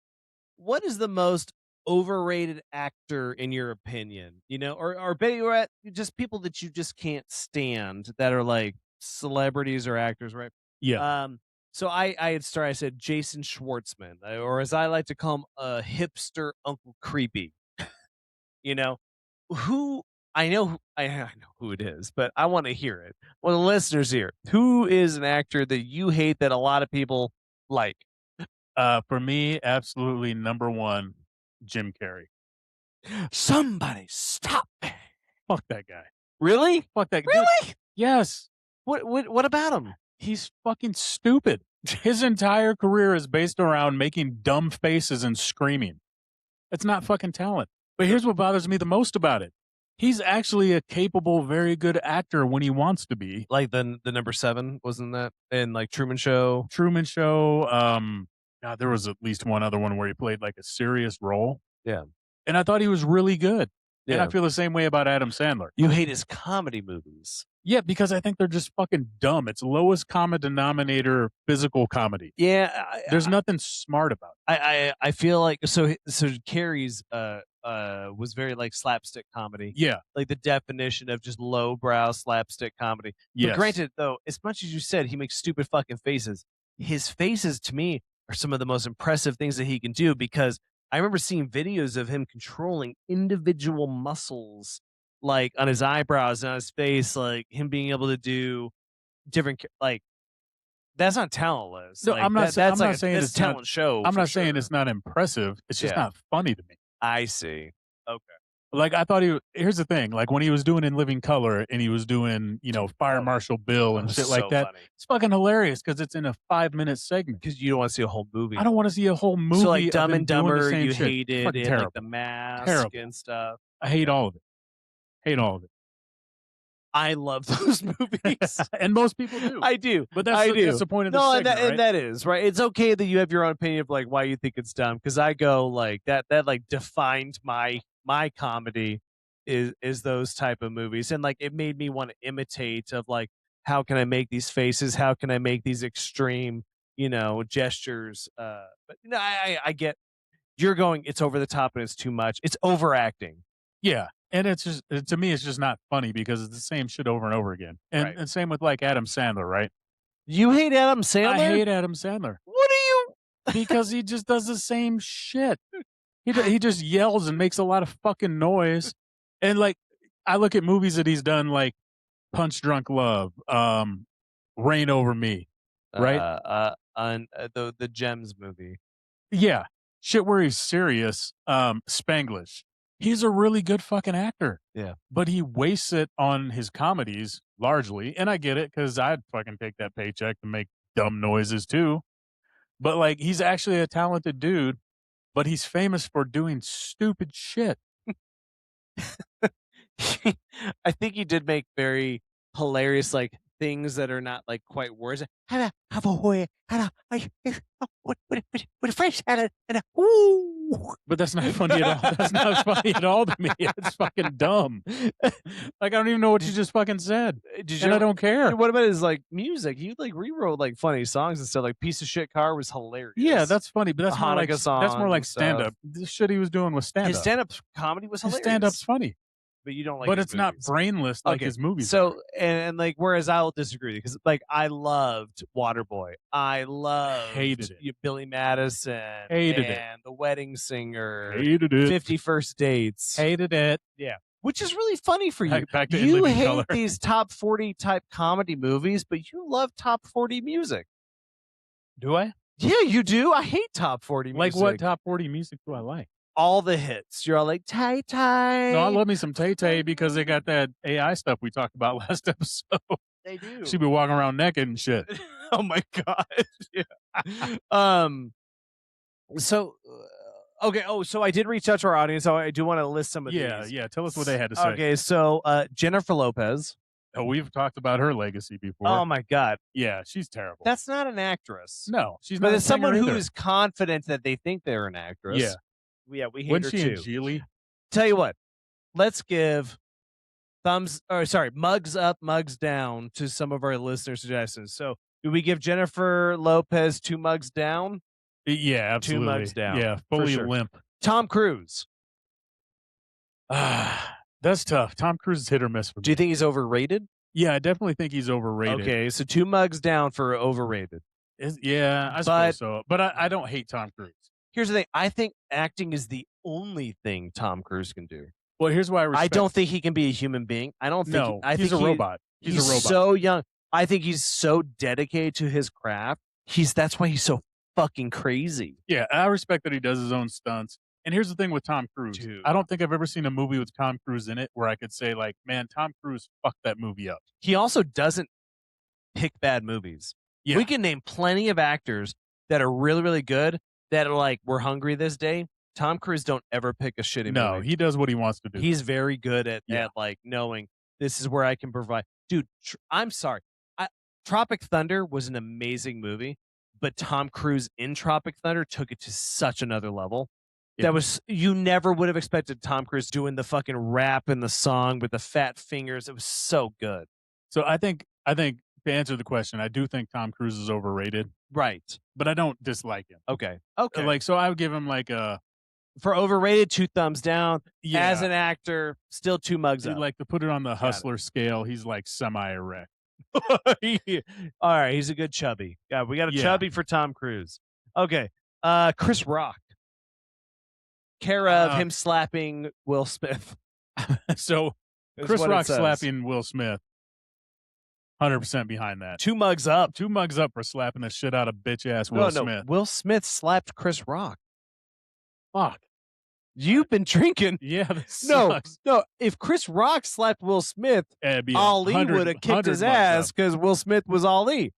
Speaker 2: what is the most overrated actor in your opinion? You know, or better yet, just people that you just can't stand that are like celebrities or actors, right?
Speaker 3: Yeah.
Speaker 2: So I had started. I said Jason Schwartzman, or as I like to call him, hipster Uncle Creepy. You know, who I know who it is, but I want to hear it. Well, the listeners here, who is an actor that you hate that a lot of people like?
Speaker 3: For me, absolutely number one, Jim Carrey.
Speaker 2: Somebody stop me!
Speaker 3: Fuck that guy.
Speaker 2: Really?
Speaker 3: Fuck that guy.
Speaker 2: Really?
Speaker 3: Yes.
Speaker 2: What about him?
Speaker 3: He's fucking stupid. His entire career is based around making dumb faces and screaming. It's not fucking talent. But here's what bothers me the most about it. He's actually a capable, very good actor when he wants to be.
Speaker 2: Like the number 7, wasn't that? And like Truman Show.
Speaker 3: Truman Show. God, there was at least one other one where he played like a serious role.
Speaker 2: Yeah.
Speaker 3: And I thought he was really good. And
Speaker 2: Yeah.
Speaker 3: I feel the same way about Adam Sandler.
Speaker 2: You hate his comedy movies.
Speaker 3: Yeah, because I think they're just fucking dumb. It's lowest common denominator physical comedy.
Speaker 2: Yeah.
Speaker 3: There's nothing smart about it.
Speaker 2: I feel like so Carrie's was very like slapstick comedy.
Speaker 3: Yeah.
Speaker 2: Like the definition of just lowbrow slapstick comedy.
Speaker 3: Yes.
Speaker 2: But granted, though, as much as you said he makes stupid fucking faces, his faces to me are some of the most impressive things that he can do, because I remember seeing videos of him controlling individual muscles, like on his eyebrows and on his face, like him being able to do different, like, that's not talentless.
Speaker 3: No,
Speaker 2: Like,
Speaker 3: I'm not.
Speaker 2: that's
Speaker 3: I'm
Speaker 2: like
Speaker 3: not saying
Speaker 2: that's
Speaker 3: it's not.
Speaker 2: talent show.
Speaker 3: I'm
Speaker 2: for
Speaker 3: not saying
Speaker 2: sure.
Speaker 3: it's not impressive. It's just
Speaker 2: Yeah.
Speaker 3: not funny to me.
Speaker 2: I see. Okay.
Speaker 3: Like I thought here's the thing. Like when he was doing In Living Color and he was doing, Fire Marshal Bill and shit like that.
Speaker 2: Funny.
Speaker 3: It's fucking hilarious because it's in a 5-minute segment.
Speaker 2: Because you don't want to see a whole movie.
Speaker 3: I don't want to see a whole movie.
Speaker 2: So like
Speaker 3: of
Speaker 2: Dumb
Speaker 3: him
Speaker 2: and
Speaker 3: doing the
Speaker 2: Dumber,
Speaker 3: same
Speaker 2: you
Speaker 3: shit.
Speaker 2: hated
Speaker 3: Fucking
Speaker 2: it,
Speaker 3: terrible.
Speaker 2: like the mask
Speaker 3: Terrible.
Speaker 2: and stuff.
Speaker 3: I hate all of it. Hate all of it.
Speaker 2: I love those movies.
Speaker 3: And most people do.
Speaker 2: I do.
Speaker 3: But
Speaker 2: I do.
Speaker 3: that's the point of the
Speaker 2: No,
Speaker 3: segment, right?
Speaker 2: and that is right. It's okay that you have your own opinion of like why you think it's dumb. Because I go like that like defined my comedy is those type of movies, and like it made me want to imitate of like, how can I make these faces? How can I make these extreme gestures? But I get you're going. It's over the top and it's too much. It's overacting.
Speaker 3: Yeah. And it's just, to me, it's just not funny because it's the same shit over and over again. And,
Speaker 2: Right.
Speaker 3: and same with like Adam Sandler, right?
Speaker 2: You hate Adam Sandler?
Speaker 3: I hate Adam Sandler
Speaker 2: What are you?
Speaker 3: because he just does the same shit. He just yells and makes a lot of fucking noise. And like, I look at movies that he's done, like Punch Drunk Love, Reign Over Me, right?
Speaker 2: On the Gems movie.
Speaker 3: Yeah. Shit where he's serious. Spanglish. He's a really good fucking actor.
Speaker 2: Yeah.
Speaker 3: But he wastes it on his comedies largely. And I get it because I'd fucking take that paycheck to make dumb noises too. But like, he's actually a talented dude, but he's famous for doing stupid shit.
Speaker 2: I think he did make very hilarious like things that are not like quite words.
Speaker 3: But that's not funny at all. That's not funny at all to me. It's fucking dumb. Like, I don't even know what you just fucking said. And I don't care.
Speaker 2: What about his like music? He like rewrote like funny songs and stuff. Like Piece of Shit Car was hilarious.
Speaker 3: Yeah, that's funny, but that's more like
Speaker 2: Hanukkah
Speaker 3: stand up. The shit he was doing was stand up.
Speaker 2: His stand up comedy was
Speaker 3: His
Speaker 2: hilarious.
Speaker 3: stand up's funny.
Speaker 2: But you don't like
Speaker 3: But
Speaker 2: his
Speaker 3: it's not
Speaker 2: movies.
Speaker 3: brainless like his movies.
Speaker 2: So and like whereas I'll disagree because like I loved Waterboy. I loved
Speaker 3: Hated it.
Speaker 2: Billy Madison.
Speaker 3: Hated it.
Speaker 2: And The Wedding Singer.
Speaker 3: Hated it.
Speaker 2: 50 First Dates.
Speaker 3: Hated it.
Speaker 2: Yeah. Which is really funny for you.
Speaker 3: Back to In
Speaker 2: You
Speaker 3: Living
Speaker 2: hate
Speaker 3: Color.
Speaker 2: these top 40 type comedy movies, but you love top 40 music.
Speaker 3: Do I?
Speaker 2: Yeah, you do. I hate top 40 music.
Speaker 3: Like what top 40 music do I like?
Speaker 2: All the hits. You're all like, Tay Tay.
Speaker 3: No, I love me some Tay Tay because they got that AI stuff we talked about last episode.
Speaker 2: They do.
Speaker 3: She be walking around naked and shit.
Speaker 2: Oh my god. Yeah. So okay. Oh, so I did reach out to our audience. So I do want to list some of these.
Speaker 3: Yeah. Tell us what they had to say.
Speaker 2: Okay, so Jennifer Lopez.
Speaker 3: Oh, we've talked about her legacy before.
Speaker 2: Oh my god.
Speaker 3: Yeah, she's terrible.
Speaker 2: That's not an actress.
Speaker 3: No, she's
Speaker 2: But
Speaker 3: not.
Speaker 2: it's
Speaker 3: a singer
Speaker 2: someone who
Speaker 3: either.
Speaker 2: is confident that they think they're an actress.
Speaker 3: Yeah.
Speaker 2: Yeah, we hate
Speaker 3: Wasn't
Speaker 2: her
Speaker 3: she in
Speaker 2: too.
Speaker 3: Geely?
Speaker 2: Tell you what, let's give mugs up, mugs down to some of our listener suggestions. So, do we give Jennifer Lopez 2 mugs down?
Speaker 3: Yeah, absolutely.
Speaker 2: 2 mugs down.
Speaker 3: Yeah,
Speaker 2: for
Speaker 3: fully
Speaker 2: sure.
Speaker 3: limp.
Speaker 2: Tom Cruise.
Speaker 3: That's tough. Tom Cruise is hit or miss for me.
Speaker 2: Do you think he's overrated?
Speaker 3: Yeah, I definitely think he's overrated.
Speaker 2: Okay, so 2 mugs down for overrated.
Speaker 3: Yeah, I suppose so. But I don't hate Tom Cruise.
Speaker 2: Here's the thing. I think acting is the only thing Tom Cruise can do.
Speaker 3: Well, here's why
Speaker 2: I don't think he can be a human being. I don't think.
Speaker 3: No,
Speaker 2: I
Speaker 3: he's
Speaker 2: think
Speaker 3: a robot. He's a robot.
Speaker 2: so young. I think he's so dedicated to his craft. That's why he's so fucking crazy.
Speaker 3: Yeah, I respect that he does his own stunts. And here's the thing with Tom Cruise.
Speaker 2: Dude.
Speaker 3: I don't think I've ever seen a movie with Tom Cruise in it where I could say, like, man, Tom Cruise fucked that movie up.
Speaker 2: He also doesn't pick bad movies.
Speaker 3: Yeah.
Speaker 2: We can name plenty of actors that are really, really good that are like, we're hungry this day. Tom Cruise don't ever pick a shitty movie.
Speaker 3: No, he does what he wants to do.
Speaker 2: He's very good at
Speaker 3: Yeah.
Speaker 2: like knowing this is where I can provide. Dude, I'm sorry. Tropic Thunder was an amazing movie, but Tom Cruise in Tropic Thunder took it to such another level.
Speaker 3: Yeah.
Speaker 2: That was, you never would have expected Tom Cruise doing the fucking rap in the song with the fat fingers. It was so good.
Speaker 3: So I think to answer the question, I do think Tom Cruise is overrated,
Speaker 2: Right.
Speaker 3: but I don't dislike him.
Speaker 2: Okay.
Speaker 3: Like, so I would give him like a,
Speaker 2: For overrated, 2 thumbs down.
Speaker 3: yeah,
Speaker 2: As an actor, still 2 mugs up.
Speaker 3: like to put it on the
Speaker 2: it.
Speaker 3: hustler scale, he's like semi-erect.
Speaker 2: All right, he's a good chubby. God, we got a
Speaker 3: Yeah.
Speaker 2: chubby for Tom Cruise. Okay. Chris Rock. Care of him slapping Will Smith.
Speaker 3: So
Speaker 2: is
Speaker 3: Chris
Speaker 2: what it
Speaker 3: Rock
Speaker 2: says.
Speaker 3: slapping Will Smith. 100% behind that.
Speaker 2: 2 mugs up.
Speaker 3: 2 mugs up for slapping the shit out of bitch ass Will Smith.
Speaker 2: Will Smith slapped Chris Rock.
Speaker 3: Fuck.
Speaker 2: You've been drinking.
Speaker 3: Yeah, that sucks.
Speaker 2: No. If Chris Rock slapped Will Smith,
Speaker 3: It'd be
Speaker 2: Ali would have kicked his ass because Will Smith was Ali.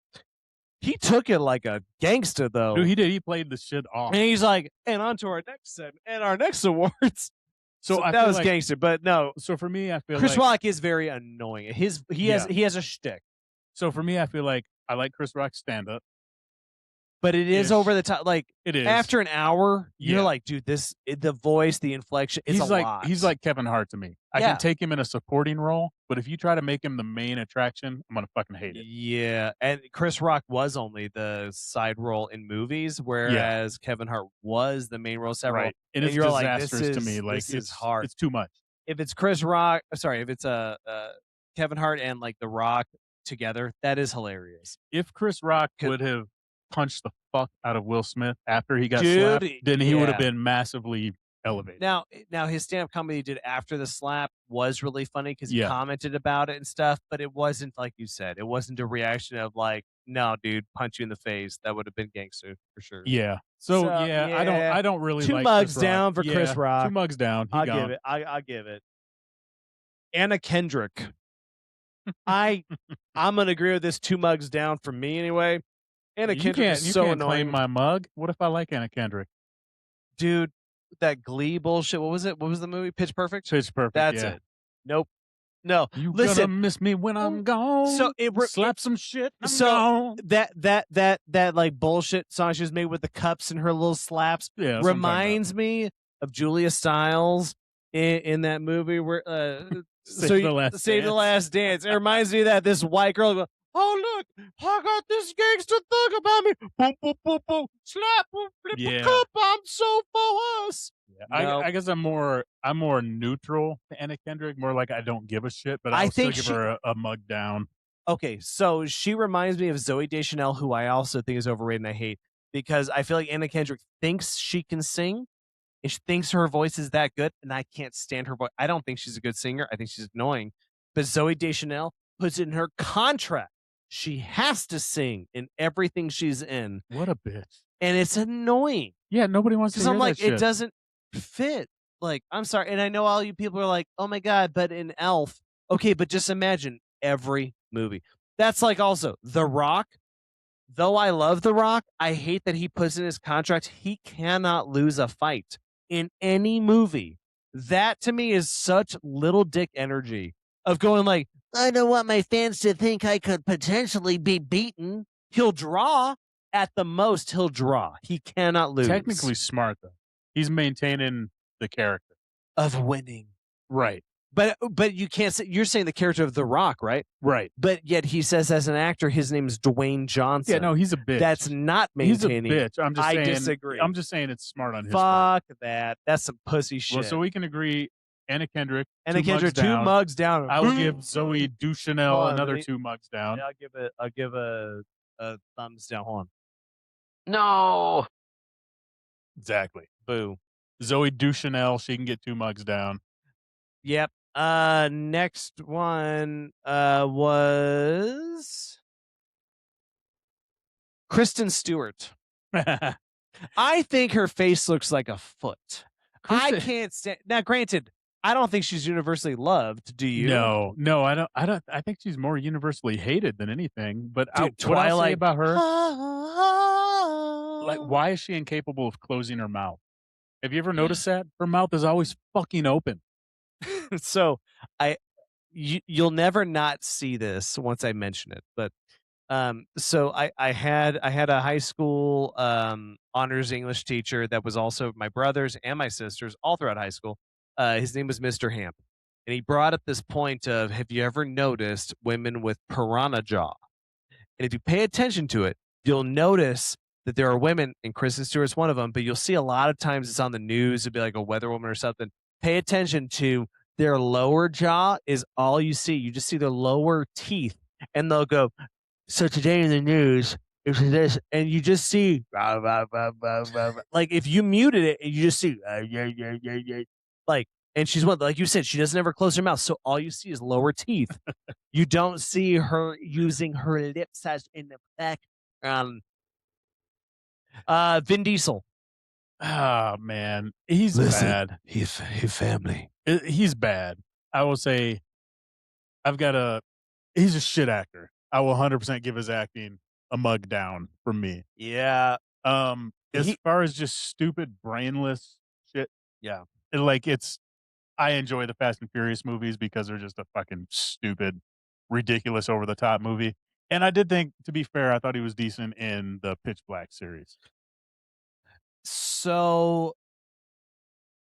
Speaker 2: He took it like a gangster, though.
Speaker 3: Dude, he did. He played the shit off.
Speaker 2: And he's like, and on to our next segment and our next awards. So
Speaker 3: I
Speaker 2: that
Speaker 3: feel
Speaker 2: was
Speaker 3: like,
Speaker 2: gangster, but no.
Speaker 3: So for me, I feel
Speaker 2: Chris
Speaker 3: like
Speaker 2: Rock is very annoying. He has a shtick.
Speaker 3: So for me, I feel like I like Chris Rock's stand up.
Speaker 2: But it is over the top. Like
Speaker 3: it is.
Speaker 2: After an hour, you're like, dude, the voice, the inflection, it's a lot.
Speaker 3: He's like Kevin Hart to me. I can take him in a supporting role, but if you try to make him the main attraction, I'm gonna fucking hate it.
Speaker 2: Yeah, and Chris Rock was only the side role in movies, whereas Kevin Hart was the main role.
Speaker 3: Right, and it's
Speaker 2: you're
Speaker 3: disastrous
Speaker 2: like,
Speaker 3: to me. Like
Speaker 2: it's hard.
Speaker 3: It's too much.
Speaker 2: If it's Chris Rock, if it's Kevin Hart and like The Rock together, that is hilarious.
Speaker 3: If Chris Rock would have punched the fuck out of Will Smith after he got slapped, then he would have been massively elevated.
Speaker 2: Now his stand-up comedy he did after the slap was really funny because he commented about it and stuff, but it wasn't like you said. It wasn't a reaction of like, no, dude, punch you in the face. That would have been gangster for sure.
Speaker 3: Yeah. So I don't really
Speaker 2: 2
Speaker 3: like
Speaker 2: mugs
Speaker 3: Chris Rock.
Speaker 2: down for Chris Rock.
Speaker 3: 2 mugs down.
Speaker 2: I'll give it. I'll give it. Anna Kendrick. I'm gonna agree with this 2 mugs down for me anyway. Anna Kendrick is so annoying.
Speaker 3: Claim my mug. What if I like Anna Kendrick?
Speaker 2: Dude, that Glee bullshit. What was it? What was the movie? Pitch Perfect?
Speaker 3: Pitch Perfect.
Speaker 2: That's it. Nope. No.
Speaker 3: You
Speaker 2: Listen,
Speaker 3: gonna miss me when I'm gone.
Speaker 2: So
Speaker 3: slap some shit.
Speaker 2: So that like bullshit song she was made with the cups and her little slaps reminds me of Julia Stiles in that movie where Save the Last Dance. It reminds me of that this white girl goes, oh look, I got this gangster thug about me. Boom, boom, boom, boom. Slap, boom, flip a cup. I'm so for us.
Speaker 3: Yeah. I guess I'm more neutral to Anna Kendrick. More like I don't give a shit, but I'll still give her a mug down.
Speaker 2: Okay, so she reminds me of Zooey Deschanel, who I also think is overrated and I hate because I feel like Anna Kendrick thinks she can sing. And she thinks her voice is that good, and I can't stand her voice. I don't think she's a good singer. I think she's annoying. But Zooey Deschanel puts it in her contract. She has to sing in everything she's in.
Speaker 3: What a bitch.
Speaker 2: And it's annoying.
Speaker 3: Yeah, nobody wants to hear
Speaker 2: I'm like,
Speaker 3: that shit.
Speaker 2: it doesn't fit. Like, I'm sorry. And I know all you people are like, oh my God, but in Elf. Okay, but just imagine every movie. That's like also The Rock. Though I love The Rock, I hate that he puts in his contract, he cannot lose a fight in any movie. That to me is such little dick energy of going like, I don't want my fans to think I could potentially be beaten. He'll draw at the most. He'll draw. He cannot lose.
Speaker 3: Technically smart though. He's maintaining the character
Speaker 2: of winning.
Speaker 3: Right.
Speaker 2: But you can't say, you're saying the character of The Rock, right?
Speaker 3: Right.
Speaker 2: But yet he says as an actor, his name is Dwayne Johnson.
Speaker 3: Yeah, no, he's a bitch.
Speaker 2: That's not maintaining.
Speaker 3: He's a bitch. I'm just saying.
Speaker 2: I disagree.
Speaker 3: I'm just saying it's smart on his part.
Speaker 2: Fuck that. That's some pussy shit.
Speaker 3: Well, so we can agree. Anna Kendrick.
Speaker 2: Anna Kendrick, 2 mugs down.
Speaker 3: I will give Zooey Deschanel another 2 mugs down.
Speaker 2: Yeah, I'll give a thumbs down. Hold on.
Speaker 4: No.
Speaker 3: Exactly.
Speaker 2: Boo.
Speaker 3: Zooey Deschanel, she can get 2 mugs down.
Speaker 2: Yep. Next one was Kristen Stewart. I think her face looks like a foot. I can't stand. Now, granted, I don't think she's universally loved. Do you?
Speaker 3: No, I don't. I think she's more universally hated than anything. But
Speaker 2: Dude,
Speaker 3: what I'll say
Speaker 2: Twilight
Speaker 3: about her, like, why is she incapable of closing her mouth? Have you ever noticed that her mouth is always fucking open?
Speaker 2: So you'll never not see this once I mention it, but so I had a high school honors English teacher that was also my brother's and my sister's all throughout high school. His name was Mr. Hamp, and he brought up this point of, have you ever noticed women with piranha jaw? And if you pay attention to it, you'll notice that there are women, and Kristen Stewart's one of them, but you'll see a lot of times it's on the news. It'd be like a weather woman or something. Pay attention to their lower jaw is all you see. You just see their lower teeth, and they'll go, so today in the news, it's this, and you just see like if you muted it, you just see like, and she's one like you said, she doesn't ever close her mouth, so all you see is lower teeth. You don't see her using her lips as in the back. Vin Diesel.
Speaker 3: Oh man, he's bad.
Speaker 2: He's family.
Speaker 3: He's bad. I will say, he's a shit actor. I will 100% give his acting a mug down from me.
Speaker 2: Yeah.
Speaker 3: As far as just stupid, brainless shit,
Speaker 2: Yeah.
Speaker 3: I enjoy the Fast and Furious movies because they're just a fucking stupid, ridiculous, over the top movie. And I did think, to be fair, I thought he was decent in the Pitch Black series.
Speaker 2: So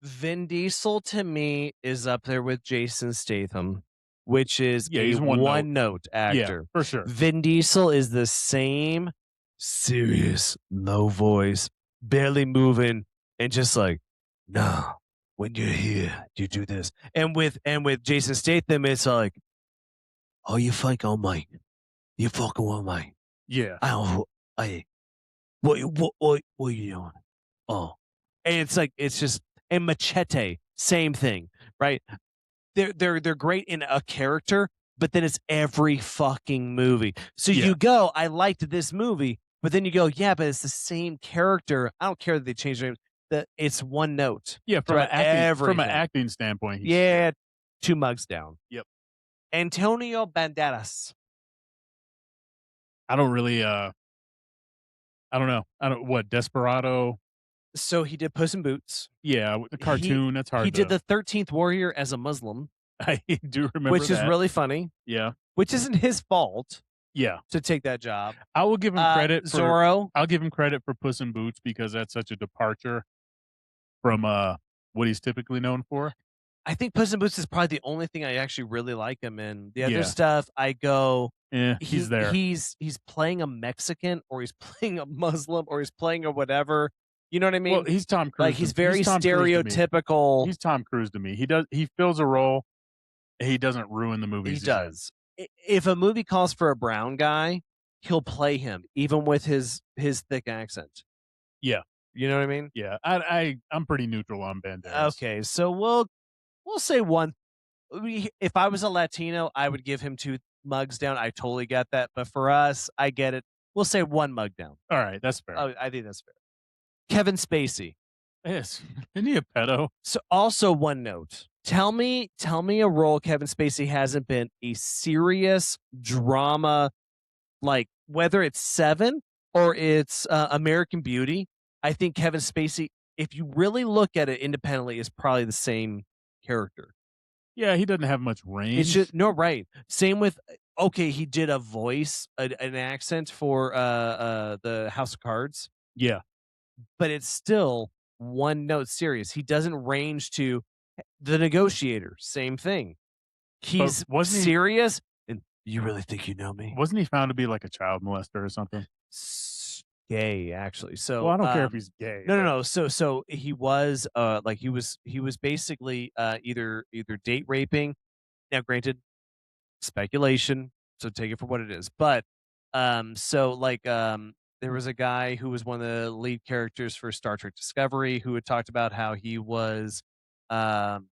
Speaker 2: Vin Diesel to me is up there with Jason Statham, which is
Speaker 3: he's
Speaker 2: a
Speaker 3: one
Speaker 2: note actor.
Speaker 3: Yeah, for sure.
Speaker 2: Vin Diesel is the same serious, low voice, barely moving, and just like, no, when you're here, you do this. And with Jason Statham, it's like, oh, you fucking on my, you fucking on my.
Speaker 3: Yeah.
Speaker 2: What are you doing? Oh, and it's like, it's just, and Machete, same thing, right? They're great in a character, but then it's every fucking movie. So you go, I liked this movie, but then you go, yeah, but it's the same character. I don't care that they changed their name. It's one note.
Speaker 3: Yeah, from an acting standpoint.
Speaker 2: Yeah, 2 mugs down.
Speaker 3: Yep.
Speaker 2: Antonio Banderas.
Speaker 3: I don't really, I don't know. What, Desperado?
Speaker 2: So he did Puss in Boots.
Speaker 3: Yeah, the cartoon. That's hard.
Speaker 2: He did the 13th Warrior as a Muslim.
Speaker 3: I do remember
Speaker 2: which is really funny.
Speaker 3: Yeah.
Speaker 2: Which isn't his fault.
Speaker 3: Yeah.
Speaker 2: To take that job.
Speaker 3: I will give him credit for
Speaker 2: Zorro.
Speaker 3: I'll give him credit for Puss in Boots because that's such a departure from what he's typically known for.
Speaker 2: I think Puss in Boots is probably the only thing I actually really like him in. The other stuff, I go,
Speaker 3: he's there.
Speaker 2: He's playing a Mexican, or he's playing a Muslim, or he's playing a whatever. You know what I mean?
Speaker 3: Well, he's Tom Cruise.
Speaker 2: Like he's very stereotypical.
Speaker 3: He's Tom Cruise to me. He fills a role. He doesn't ruin the movies.
Speaker 2: He does. If a movie calls for a brown guy, he'll play him, even with his thick accent.
Speaker 3: Yeah.
Speaker 2: You know what I mean?
Speaker 3: Yeah. I'm pretty neutral on Banderas.
Speaker 2: Okay, so we'll say one. If I was a Latino, I would give him 2 mugs down. I totally get that. But for us, I get it. We'll say 1 mug down.
Speaker 3: All right, that's fair.
Speaker 2: Oh, I think that's fair. Kevin Spacey.
Speaker 3: Yes. Isn't he a pedo?
Speaker 2: So also one note. Tell me a role Kevin Spacey hasn't been a serious drama, like whether it's Seven or it's American Beauty. I think Kevin Spacey, if you really look at it independently, is probably the same character.
Speaker 3: Yeah, he doesn't have much range.
Speaker 2: It's just right. Same with he did a voice, an accent for the House of Cards.
Speaker 3: Yeah.
Speaker 2: But it's still one note serious. He doesn't range to The Negotiator. Same thing. He's serious. And you really think you know me?
Speaker 3: Wasn't he found to be like a child molester or something?
Speaker 2: Gay, actually. So
Speaker 3: I don't care if he's gay.
Speaker 2: No. So he was he was basically either date raping. Now, granted, speculation, so take it for what it is. But there was a guy who was one of the lead characters for Star Trek Discovery who had talked about how he was Kevin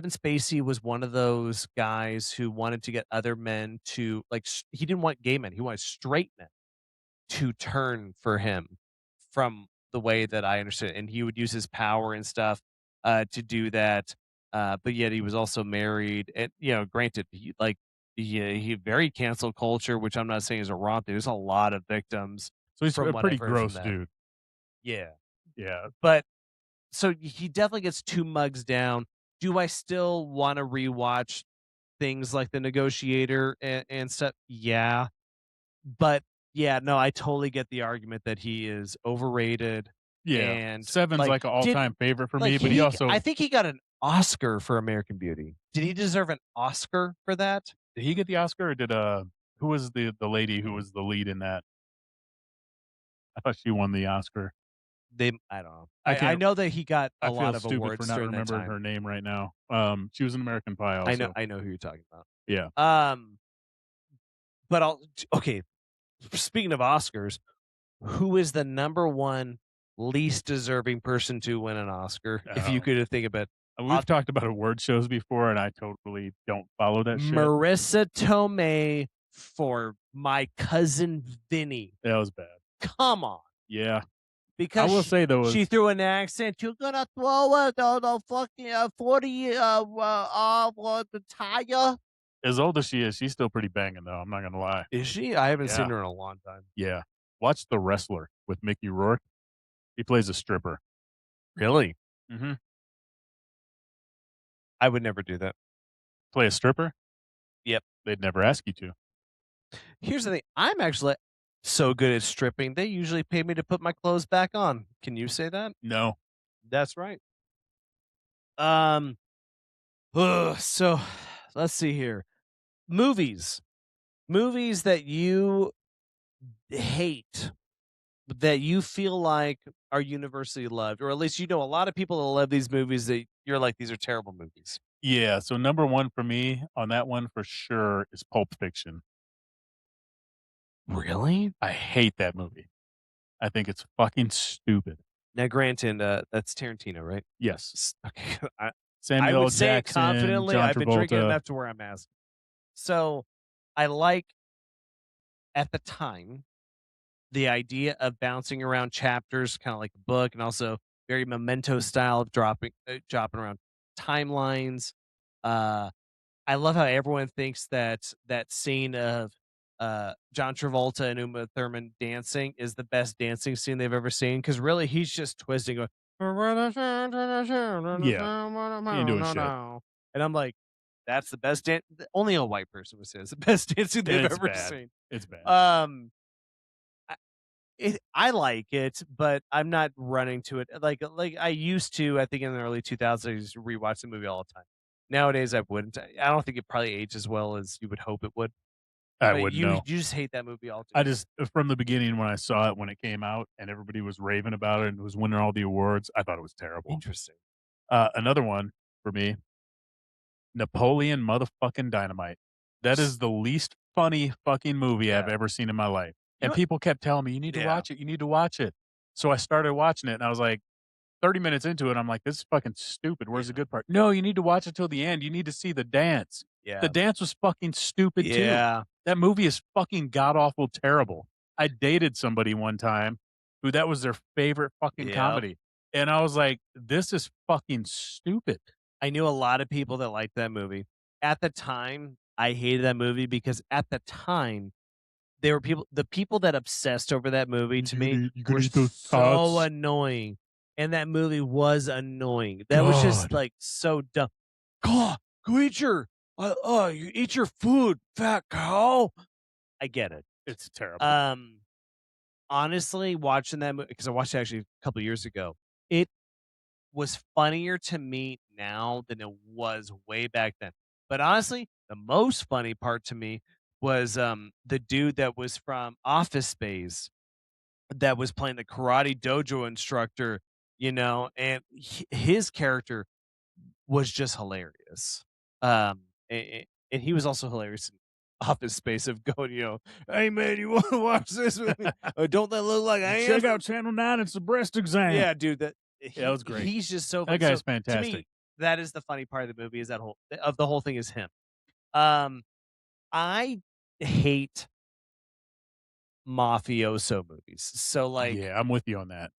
Speaker 2: Spacey was one of those guys who wanted to get other men to he didn't want gay men, he wanted straight men to turn for him, from the way that I understood it. And he would use his power and stuff to do that. But yet he was also married, and granted, he very cancel culture, which I'm not saying is a wrong thing. There's a lot of victims.
Speaker 3: So he's a pretty gross dude.
Speaker 2: Yeah.
Speaker 3: Yeah.
Speaker 2: But so he definitely gets 2 mugs down. Do I still want to rewatch things like The Negotiator and stuff? Yeah. But yeah, no, I totally get the argument that he is overrated.
Speaker 3: Yeah.
Speaker 2: And
Speaker 3: Seven's like an all-time favorite for me, but he also,
Speaker 2: I think he got an Oscar for American Beauty. Did he deserve an Oscar for that?
Speaker 3: Did he get the Oscar, or did who was the lady who was the lead in that? I thought she won the Oscar.
Speaker 2: I don't know. I know that he got a lot of awards.
Speaker 3: For not remembering her name right now. She was an American Pie also.
Speaker 2: I know who you're talking about.
Speaker 3: Yeah.
Speaker 2: But okay. Speaking of Oscars, who is the number one least deserving person to win an Oscar? If you
Speaker 3: Oh.
Speaker 2: could think about
Speaker 3: We've talked about award shows before, and I totally don't follow that shit.
Speaker 2: Marissa Tomei for My Cousin Vinny.
Speaker 3: That was bad.
Speaker 2: Come on.
Speaker 3: Yeah.
Speaker 2: Because
Speaker 3: I will say, though,
Speaker 2: she threw an accent. You're gonna throw the fucking 40 the tire.
Speaker 3: as old as she is, she's still pretty banging, though. I'm not gonna lie.
Speaker 2: Is she? I haven't seen
Speaker 3: Yeah.
Speaker 2: her in a long time.
Speaker 3: Yeah. Watch The Wrestler with Mickey Rourke. He plays a stripper.
Speaker 2: Really?
Speaker 3: Mm-hmm.
Speaker 2: I would never do that.
Speaker 3: Play a stripper?
Speaker 2: Yep.
Speaker 3: They'd never ask you to.
Speaker 2: Here's the thing. I'm actually so good at stripping. They usually pay me to put my clothes back on. Can you say that?
Speaker 3: No.
Speaker 2: That's right. So let's see here. Movies that you hate, that you feel like are universally loved, or at least you know a lot of people that love these movies that you're like, these are terrible movies.
Speaker 3: Yeah. So number one for me on that one for sure is Pulp Fiction.
Speaker 2: Really?
Speaker 3: I hate that movie. I think it's fucking stupid.
Speaker 2: Now, granted, that's Tarantino, right?
Speaker 3: Yes.
Speaker 2: Okay. I
Speaker 3: Samuel
Speaker 2: would say it
Speaker 3: Jackson,
Speaker 2: confidently.
Speaker 3: John
Speaker 2: I've been drinking
Speaker 3: Travolta.
Speaker 2: enough to where I'm asking. So, I like at the time the idea of bouncing around chapters, kind of like a book, and also very Memento style of dropping around timelines. I love how everyone thinks that scene of John Travolta and Uma Thurman dancing is the best dancing scene they've ever seen, because really he's just twisting. Going,
Speaker 3: He ain't doing shit.
Speaker 2: and I'm like, that's the best dance. Only a white person would say it's the best dancing they've
Speaker 3: It's
Speaker 2: ever
Speaker 3: bad.
Speaker 2: seen.
Speaker 3: It's bad.
Speaker 2: I like it, but I'm not running to it like I used to. I think in the early 2000s, I used to rewatch the movie all the time. Nowadays, I wouldn't. I don't think it probably aged as well as you would hope it would.
Speaker 3: I
Speaker 2: But
Speaker 3: wouldn't
Speaker 2: you
Speaker 3: know.
Speaker 2: you just hate that movie all.
Speaker 3: I just, from the beginning when I saw it, when it came out and everybody was raving about it and was winning all the awards, I thought it was terrible.
Speaker 2: Interesting.
Speaker 3: Another one for me, Napoleon motherfucking Dynamite. That is the least funny fucking movie I've ever seen in my life.
Speaker 2: You
Speaker 3: And
Speaker 2: know-
Speaker 3: people kept telling me, you need to watch it. You need to watch it. So I started watching it and I was like, 30 minutes into it, I'm like, this is fucking stupid. Where's the good part? No, you need to watch it till the end. You need to see the dance.
Speaker 2: Yeah.
Speaker 3: The dance was fucking stupid too.
Speaker 2: Yeah.
Speaker 3: That movie is fucking god awful terrible. I dated somebody one time who that was their favorite fucking
Speaker 2: Yep.
Speaker 3: comedy. And I was like, this is fucking stupid.
Speaker 2: I knew a lot of people that liked that movie. At the time, I hated that movie because at the time, there were the people that obsessed over that movie to me were so annoying. And that movie was annoying. That was just like so dumb. Go eat your, you eat your food, fat cow. I get it.
Speaker 3: It's terrible.
Speaker 2: Honestly, watching that movie, because I watched it actually a couple years ago, it was funnier to me now than it was way back then. But honestly, the most funny part to me was the dude that was from Office Space that was playing the karate dojo instructor, and his character was just hilarious. And he was also hilarious in Office Space of going, hey man, you want to watch this with me? Don't that look like I am?
Speaker 3: Check out Channel 9. It's the breast exam.
Speaker 2: Yeah, dude, that
Speaker 3: was great.
Speaker 2: He's just so
Speaker 3: That
Speaker 2: funny.
Speaker 3: guy's
Speaker 2: To me,
Speaker 3: fantastic.
Speaker 2: that is the funny part of the movie, is the whole thing is him. I hate mafioso movies. So like,
Speaker 3: yeah, I'm with you on that.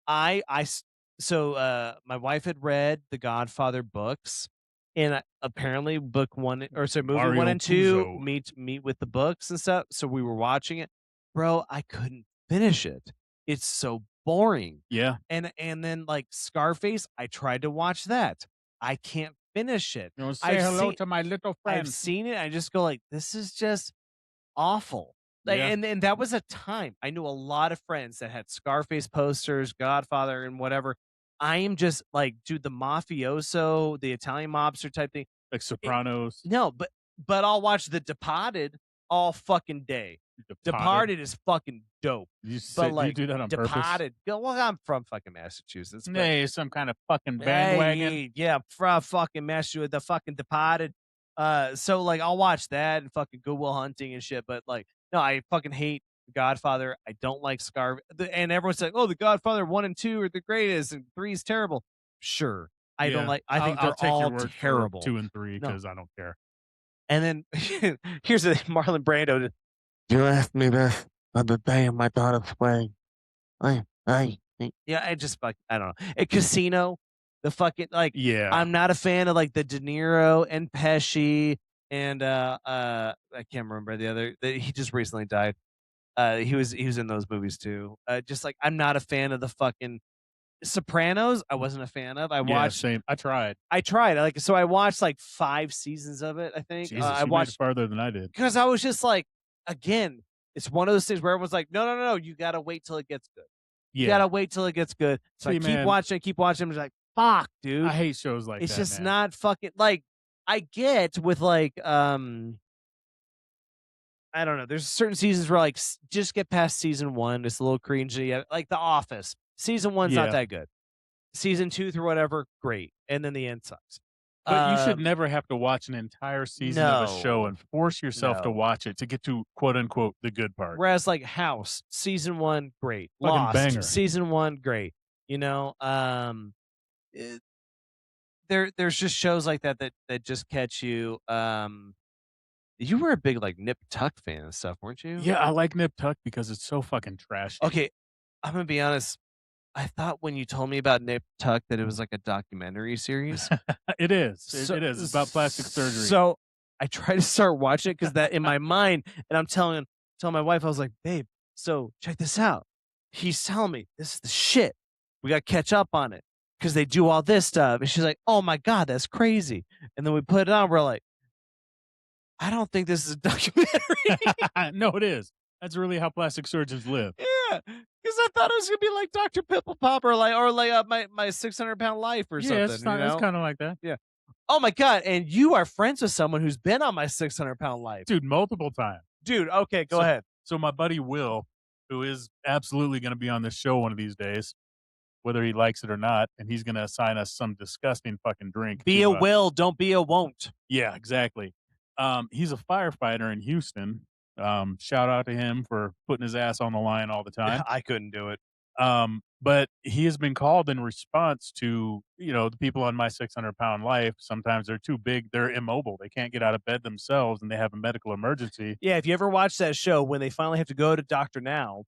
Speaker 2: So my wife had read the Godfather books, and apparently movie
Speaker 3: Mario
Speaker 2: 1 and 2
Speaker 3: Puzo.
Speaker 2: meet with the books and stuff. So we were watching it, bro. I couldn't finish it. It's so boring.
Speaker 3: Yeah.
Speaker 2: And then like Scarface, I tried to watch that. I can't finish it.
Speaker 3: Say hello to my little friend.
Speaker 2: I've seen it. I just go like, this is just awful. Like,
Speaker 3: Yeah.
Speaker 2: and that was a time I knew a lot of friends that had Scarface posters, Godfather, and whatever. I am just like, dude, the mafioso, the Italian mobster type thing.
Speaker 3: Like Sopranos.
Speaker 2: No, but I'll watch The Departed all fucking day. Departed is fucking dope.
Speaker 3: You do that on
Speaker 2: Departed. Well, I'm from fucking Massachusetts.
Speaker 3: purpose? Hey, some kind of fucking bandwagon.
Speaker 2: Yeah, from fucking Massachusetts, the fucking Departed. So like, I'll watch that and fucking Good Will Hunting and shit. But like, No, I fucking hate Godfather. I don't like Scar. And everyone's like, "Oh, the Godfather 1 and 2 are the greatest, and 3 is terrible." Sure, I don't like. I think
Speaker 3: I'll
Speaker 2: they're
Speaker 3: take
Speaker 2: all
Speaker 3: your word
Speaker 2: terrible.
Speaker 3: for 2 and 3
Speaker 2: No.
Speaker 3: because I don't care.
Speaker 2: And then here's a Marlon Brando. You asked me this on the day of my daughter's wedding. Yeah, I just like I don't know. A Casino, the fucking like.
Speaker 3: Yeah,
Speaker 2: I'm not a fan of like the De Niro and Pesci and I can't remember the other. He just recently died. He was in those movies too. Just like I'm not a fan of the fucking Sopranos. I wasn't a fan of. I watched.
Speaker 3: Same. I tried.
Speaker 2: Like so. I watched like 5 seasons of it. I think
Speaker 3: Jesus,
Speaker 2: I
Speaker 3: you made
Speaker 2: watched
Speaker 3: it farther than I did.
Speaker 2: because I was just like, again, it's one of those things where everyone's like, no, you gotta wait till it gets good. You gotta wait till it gets good. So
Speaker 3: See,
Speaker 2: I keep
Speaker 3: man,
Speaker 2: watching. I'm just like, fuck, dude.
Speaker 3: I hate shows like
Speaker 2: It's
Speaker 3: that.
Speaker 2: just
Speaker 3: man.
Speaker 2: not fucking like I get with like I don't know. There's certain seasons where like just get past season 1. It's a little cringy. Like The Office. Season 1's not that good. Season 2 through whatever, great. And then the end sucks.
Speaker 3: But you should never have to watch an entire season of a show and force yourself to watch it to get to quote unquote the good part.
Speaker 2: Whereas like House, season 1, great.
Speaker 3: Fucking
Speaker 2: Lost,
Speaker 3: banger.
Speaker 2: season 1, great. You know, there's just shows like that just catch you. You were a big like Nip Tuck fan and stuff, weren't you?
Speaker 3: Yeah, I like Nip Tuck because it's so fucking trashy.
Speaker 2: Okay, I'm gonna be honest. I thought when you told me about Nip Tuck that it was like a documentary series.
Speaker 3: It is. It is. It's about plastic surgery.
Speaker 2: So I tried to start watching it because that in my mind, and I'm telling my wife, I was like, babe, so check this out. He's telling me this is the shit. We got to catch up on it because they do all this stuff. And she's like, oh my God, that's crazy. And then we put it on. We're like, I don't think this is a documentary.
Speaker 3: No, it is. That's really how plastic surgeons live.
Speaker 2: Yeah, because I thought it was gonna be like Dr. Pimple Pop or like my 600-pound life or something.
Speaker 3: It's kind of like that.
Speaker 2: Yeah. Oh my God! And you are friends with someone who's been on my 600-pound life,
Speaker 3: Dude, multiple times.
Speaker 2: Dude, okay, go ahead.
Speaker 3: So my buddy Will, who is absolutely going to be on this show one of these days, whether he likes it or not, and he's going to assign us some disgusting fucking drink.
Speaker 2: Be a will, don't be a won't.
Speaker 3: Yeah, exactly. He's a firefighter in Houston. Shout out to him for putting his ass on the line all the time.
Speaker 2: I couldn't do it.
Speaker 3: But he has been called in response to, the people on my 600-pound life. Sometimes they're too big. They're immobile. They can't get out of bed themselves and they have a medical emergency.
Speaker 2: Yeah. If you ever watch that show, when they finally have to go to Dr. Now,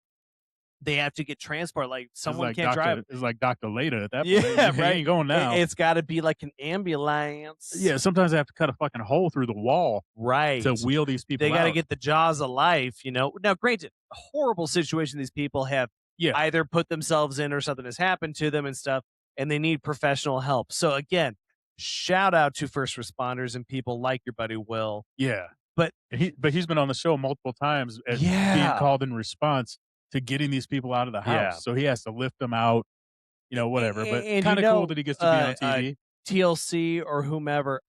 Speaker 2: they have to get transport. Like someone can't drive.
Speaker 3: It's like Dr. Later at that point.
Speaker 2: Yeah,
Speaker 3: He
Speaker 2: right.
Speaker 3: ain't going now.
Speaker 2: It's got to be like an ambulance.
Speaker 3: Yeah, sometimes they have to cut a fucking hole through the wall
Speaker 2: right
Speaker 3: to wheel these people
Speaker 2: They got to
Speaker 3: out.
Speaker 2: get the jaws of life, Now, granted, a horrible situation these people have either put themselves in or something has happened to them and stuff, and they need professional help. So again, shout out to first responders and people like your buddy Will.
Speaker 3: Yeah.
Speaker 2: But
Speaker 3: he's been on the show multiple times as being called in response to getting these people out of the house.
Speaker 2: Yeah.
Speaker 3: So he has to lift them out, whatever. But
Speaker 2: And
Speaker 3: kind of cool that he gets to be on TV.
Speaker 2: TLC or whomever,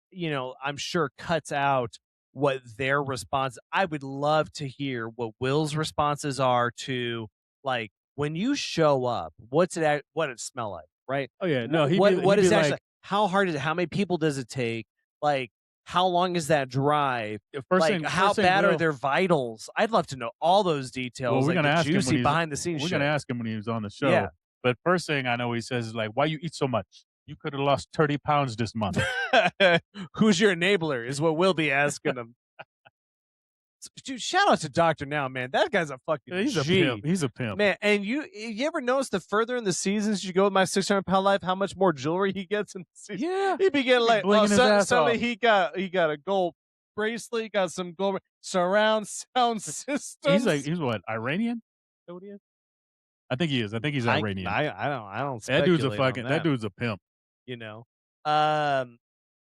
Speaker 2: I'm sure cuts out what their response. I would love to hear what Will's responses are to, like, when you show up, what it smell like, right?
Speaker 3: Oh yeah, no.
Speaker 2: What is actually?
Speaker 3: Like,
Speaker 2: how hard is it? How many people does it take? Like, how long is that drive? How bad are their vitals? I'd love to know all those details.
Speaker 3: Well, we're
Speaker 2: like
Speaker 3: gonna ask him when
Speaker 2: juicy
Speaker 3: he's
Speaker 2: behind the scenes.
Speaker 3: We're gonna ask him when he was on the show.
Speaker 2: Yeah.
Speaker 3: But first thing I know he says is like, "Why you eat so much? You could have lost 30 pounds this month."
Speaker 2: Who's your enabler? Is what we'll be asking him. Dude, shout out to Dr. Now, man. That guy's a fucking
Speaker 3: He's
Speaker 2: G.
Speaker 3: a pimp. He's a pimp,
Speaker 2: man. And you ever notice the further in the seasons you go with my 600-pound life, how much more jewelry he gets in the season?
Speaker 3: Yeah,
Speaker 2: he be getting like,
Speaker 3: blinging his ass
Speaker 2: suddenly
Speaker 3: off.
Speaker 2: he got a gold bracelet, he got some gold surround sound systems.
Speaker 3: He's what, Iranian? Is that what he is? I think he is. I think he's Iranian.
Speaker 2: I don't.
Speaker 3: That dude's a
Speaker 2: speculate on
Speaker 3: fucking. That dude's a pimp.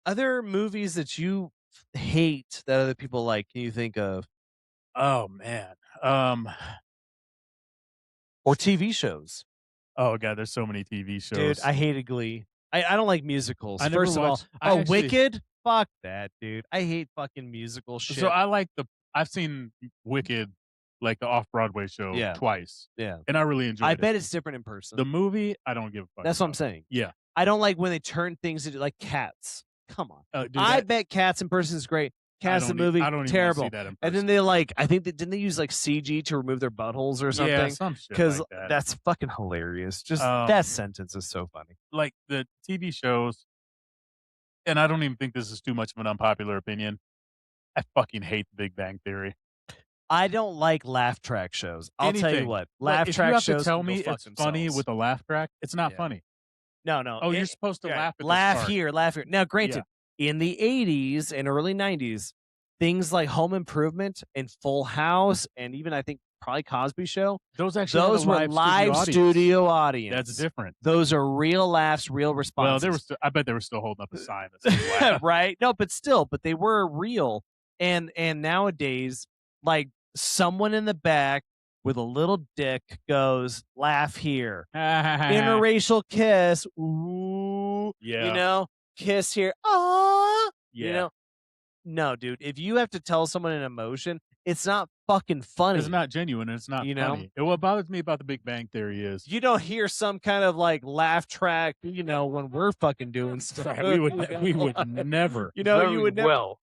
Speaker 2: Other movies that you hate that other people like, can you think of?
Speaker 3: Oh man.
Speaker 2: Or TV shows.
Speaker 3: Oh god, there's so many TV shows.
Speaker 2: Dude, I hated Glee. I don't like musicals.
Speaker 3: I never
Speaker 2: First of
Speaker 3: watched-
Speaker 2: all,
Speaker 3: I actually-
Speaker 2: Wicked. Fuck that, dude. I hate fucking musical shit.
Speaker 3: So I've seen Wicked, like the off-Broadway show, twice.
Speaker 2: Yeah.
Speaker 3: And I really enjoyed it.
Speaker 2: I bet it's different in person.
Speaker 3: The movie, I don't give a fuck.
Speaker 2: That's what I'm
Speaker 3: about.
Speaker 2: saying.
Speaker 3: Yeah.
Speaker 2: I don't like when they turn things into like Cats. Come on.
Speaker 3: Dude,
Speaker 2: I bet Cats in person is great. cast the movie.
Speaker 3: I don't even
Speaker 2: Terrible.
Speaker 3: see that in
Speaker 2: And then they I think didn't they use like CG to remove their buttholes or something?
Speaker 3: Yeah, some shit
Speaker 2: Because
Speaker 3: like that.
Speaker 2: that's fucking hilarious. Just that sentence is so funny.
Speaker 3: Like the TV shows, and I don't even think this is too much of an unpopular opinion. I fucking hate The Big Bang Theory.
Speaker 2: I don't like laugh track shows. I'll tell you what, laugh
Speaker 3: if
Speaker 2: track
Speaker 3: you have
Speaker 2: shows
Speaker 3: to tell
Speaker 2: can go
Speaker 3: me
Speaker 2: fuck
Speaker 3: it's funny
Speaker 2: themselves.
Speaker 3: with a laugh track, it's not
Speaker 2: Yeah.
Speaker 3: funny.
Speaker 2: No.
Speaker 3: Oh, you're supposed to laugh at the
Speaker 2: laugh
Speaker 3: start.
Speaker 2: here, laugh here. Now, granted, in the 80s and early 90s, things like Home Improvement and Full House and even I think probably Cosby Show,
Speaker 3: Those actually had a
Speaker 2: were live studio audience.
Speaker 3: That's different.
Speaker 2: Those are real laughs, real
Speaker 3: Well,
Speaker 2: responses.
Speaker 3: I bet they were still holding up a sign that said laugh.
Speaker 2: Right? No, but they were real. And nowadays, like someone in the back with a little dick goes, laugh here. Interracial kiss. Ooh.
Speaker 3: Yeah.
Speaker 2: You know, kiss here. Ah.
Speaker 3: Yeah.
Speaker 2: You know, no, dude. If you have to tell someone an emotion, it's not fucking funny.
Speaker 3: It's not genuine and it's not funny. And what bothers me about The Big Bang Theory is
Speaker 2: You don't hear some kind of like laugh track, you know, when we're fucking doing stuff.
Speaker 3: we would never.
Speaker 2: You know,
Speaker 4: Very
Speaker 2: you would never.
Speaker 4: well.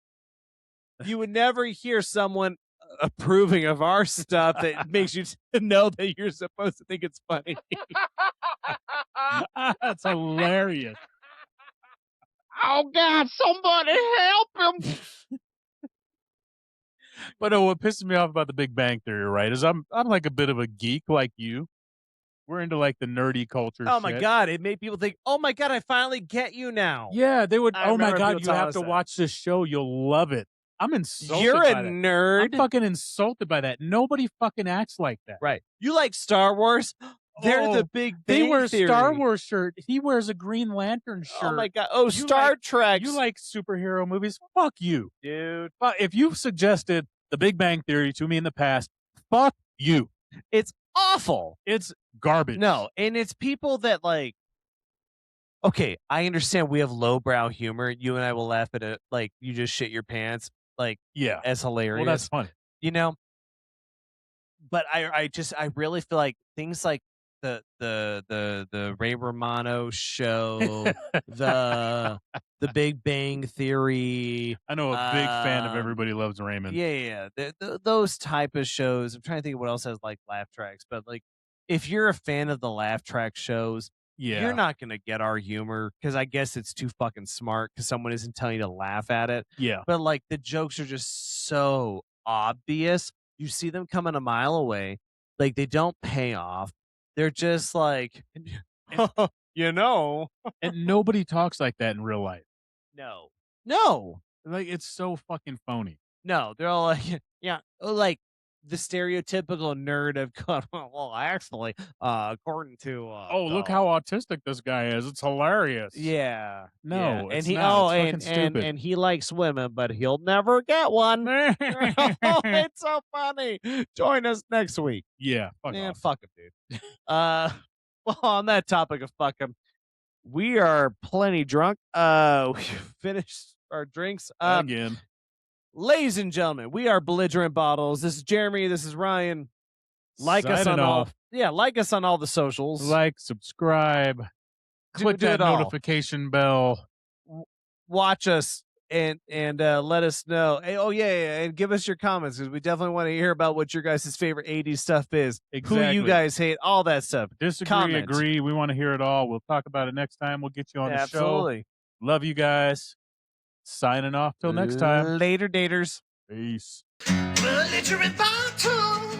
Speaker 2: You would never hear someone approving of our stuff that makes you know that you're supposed to think it's funny.
Speaker 3: That's hilarious.
Speaker 1: Oh God, somebody help him!
Speaker 3: But no, what pisses me off about The Big Bang Theory, right, is I'm like a bit of a geek like you. We're into like the nerdy culture.
Speaker 2: Oh my
Speaker 3: shit.
Speaker 2: God, it made people think, oh my God, I finally get you now.
Speaker 3: Yeah, they would.
Speaker 2: I
Speaker 3: Oh my
Speaker 2: remember
Speaker 3: God,
Speaker 2: people
Speaker 3: you
Speaker 2: telling
Speaker 3: have
Speaker 2: us
Speaker 3: to
Speaker 2: that.
Speaker 3: watch this show. You'll love it. I'm insulted.
Speaker 2: You're
Speaker 3: by
Speaker 2: a
Speaker 3: that.
Speaker 2: nerd.
Speaker 3: I'm fucking insulted by that. Nobody fucking acts like that.
Speaker 2: Right. You like Star Wars? They're
Speaker 3: Oh,
Speaker 2: the Big
Speaker 3: They
Speaker 2: Bang
Speaker 3: wear
Speaker 2: Theory.
Speaker 3: Star Wars shirt. He wears a Green Lantern shirt.
Speaker 2: Oh my God. Oh,
Speaker 3: You
Speaker 2: Star
Speaker 3: like-
Speaker 2: Trek.
Speaker 3: You like superhero movies? Fuck you.
Speaker 2: dude.
Speaker 3: But if you've suggested The Big Bang Theory to me in the past, fuck you.
Speaker 2: It's awful.
Speaker 3: It's garbage.
Speaker 2: No, and it's people that like. Okay, I understand we have lowbrow humor. You and I will laugh at it like you just shit your pants, like
Speaker 3: Yeah.
Speaker 2: as hilarious.
Speaker 3: Well, that's funny.
Speaker 2: You know. But I really feel like things like the Ray Romano show, the Big Bang Theory.
Speaker 3: I know a big fan of Everybody Loves Raymond.
Speaker 2: Yeah. Those type of shows. I'm trying to think of what else has like laugh tracks, but like if you're a fan of the laugh track shows,
Speaker 3: Yeah.
Speaker 2: you're not gonna get our humor because I guess it's too fucking smart because someone isn't telling you to laugh at it.
Speaker 3: Yeah.
Speaker 2: But like the jokes are just so obvious. You see them coming a mile away. Like they don't pay off. They're just like, you know.
Speaker 3: And nobody talks like that in real life.
Speaker 2: No.
Speaker 3: Like, it's so fucking phony.
Speaker 2: No. They're all like, yeah, like the stereotypical nerd of, well, actually, according to,
Speaker 3: Look how autistic this guy is. It's hilarious.
Speaker 2: yeah,
Speaker 3: No,
Speaker 2: yeah. and
Speaker 3: it's
Speaker 2: he
Speaker 3: not. It's
Speaker 2: and,
Speaker 3: fucking stupid.
Speaker 2: and he likes women, but he'll never get one. Oh, it's so funny. Join us next week.
Speaker 3: Yeah. Fuck
Speaker 2: Man,
Speaker 3: off.
Speaker 2: fuck him, dude. Well, on that topic of fuck him, we are plenty drunk. We finished our drinks.
Speaker 3: Again.
Speaker 2: Ladies and gentlemen, we are Belligerent Bottles. This is Jeremy. This is Ryan. Like us on
Speaker 3: Signing
Speaker 2: all.
Speaker 3: off.
Speaker 2: Yeah, like us on all the socials.
Speaker 3: Like, subscribe, click
Speaker 2: do
Speaker 3: that
Speaker 2: it all.
Speaker 3: notification bell.
Speaker 2: Watch us and let us know. Hey, oh yeah, and give us your comments because we definitely want to hear about what your guys' favorite 80s stuff is. Who
Speaker 3: Exactly.
Speaker 2: you guys hate, all that stuff.
Speaker 3: Disagree,
Speaker 2: comment.
Speaker 3: agree. We want to hear it all. We'll talk about it next time. We'll get you on the show.
Speaker 2: Absolutely.
Speaker 3: Love you guys. Signing off till next time.
Speaker 2: Later, daters.
Speaker 3: Peace.
Speaker 1: Belligerent Bottles.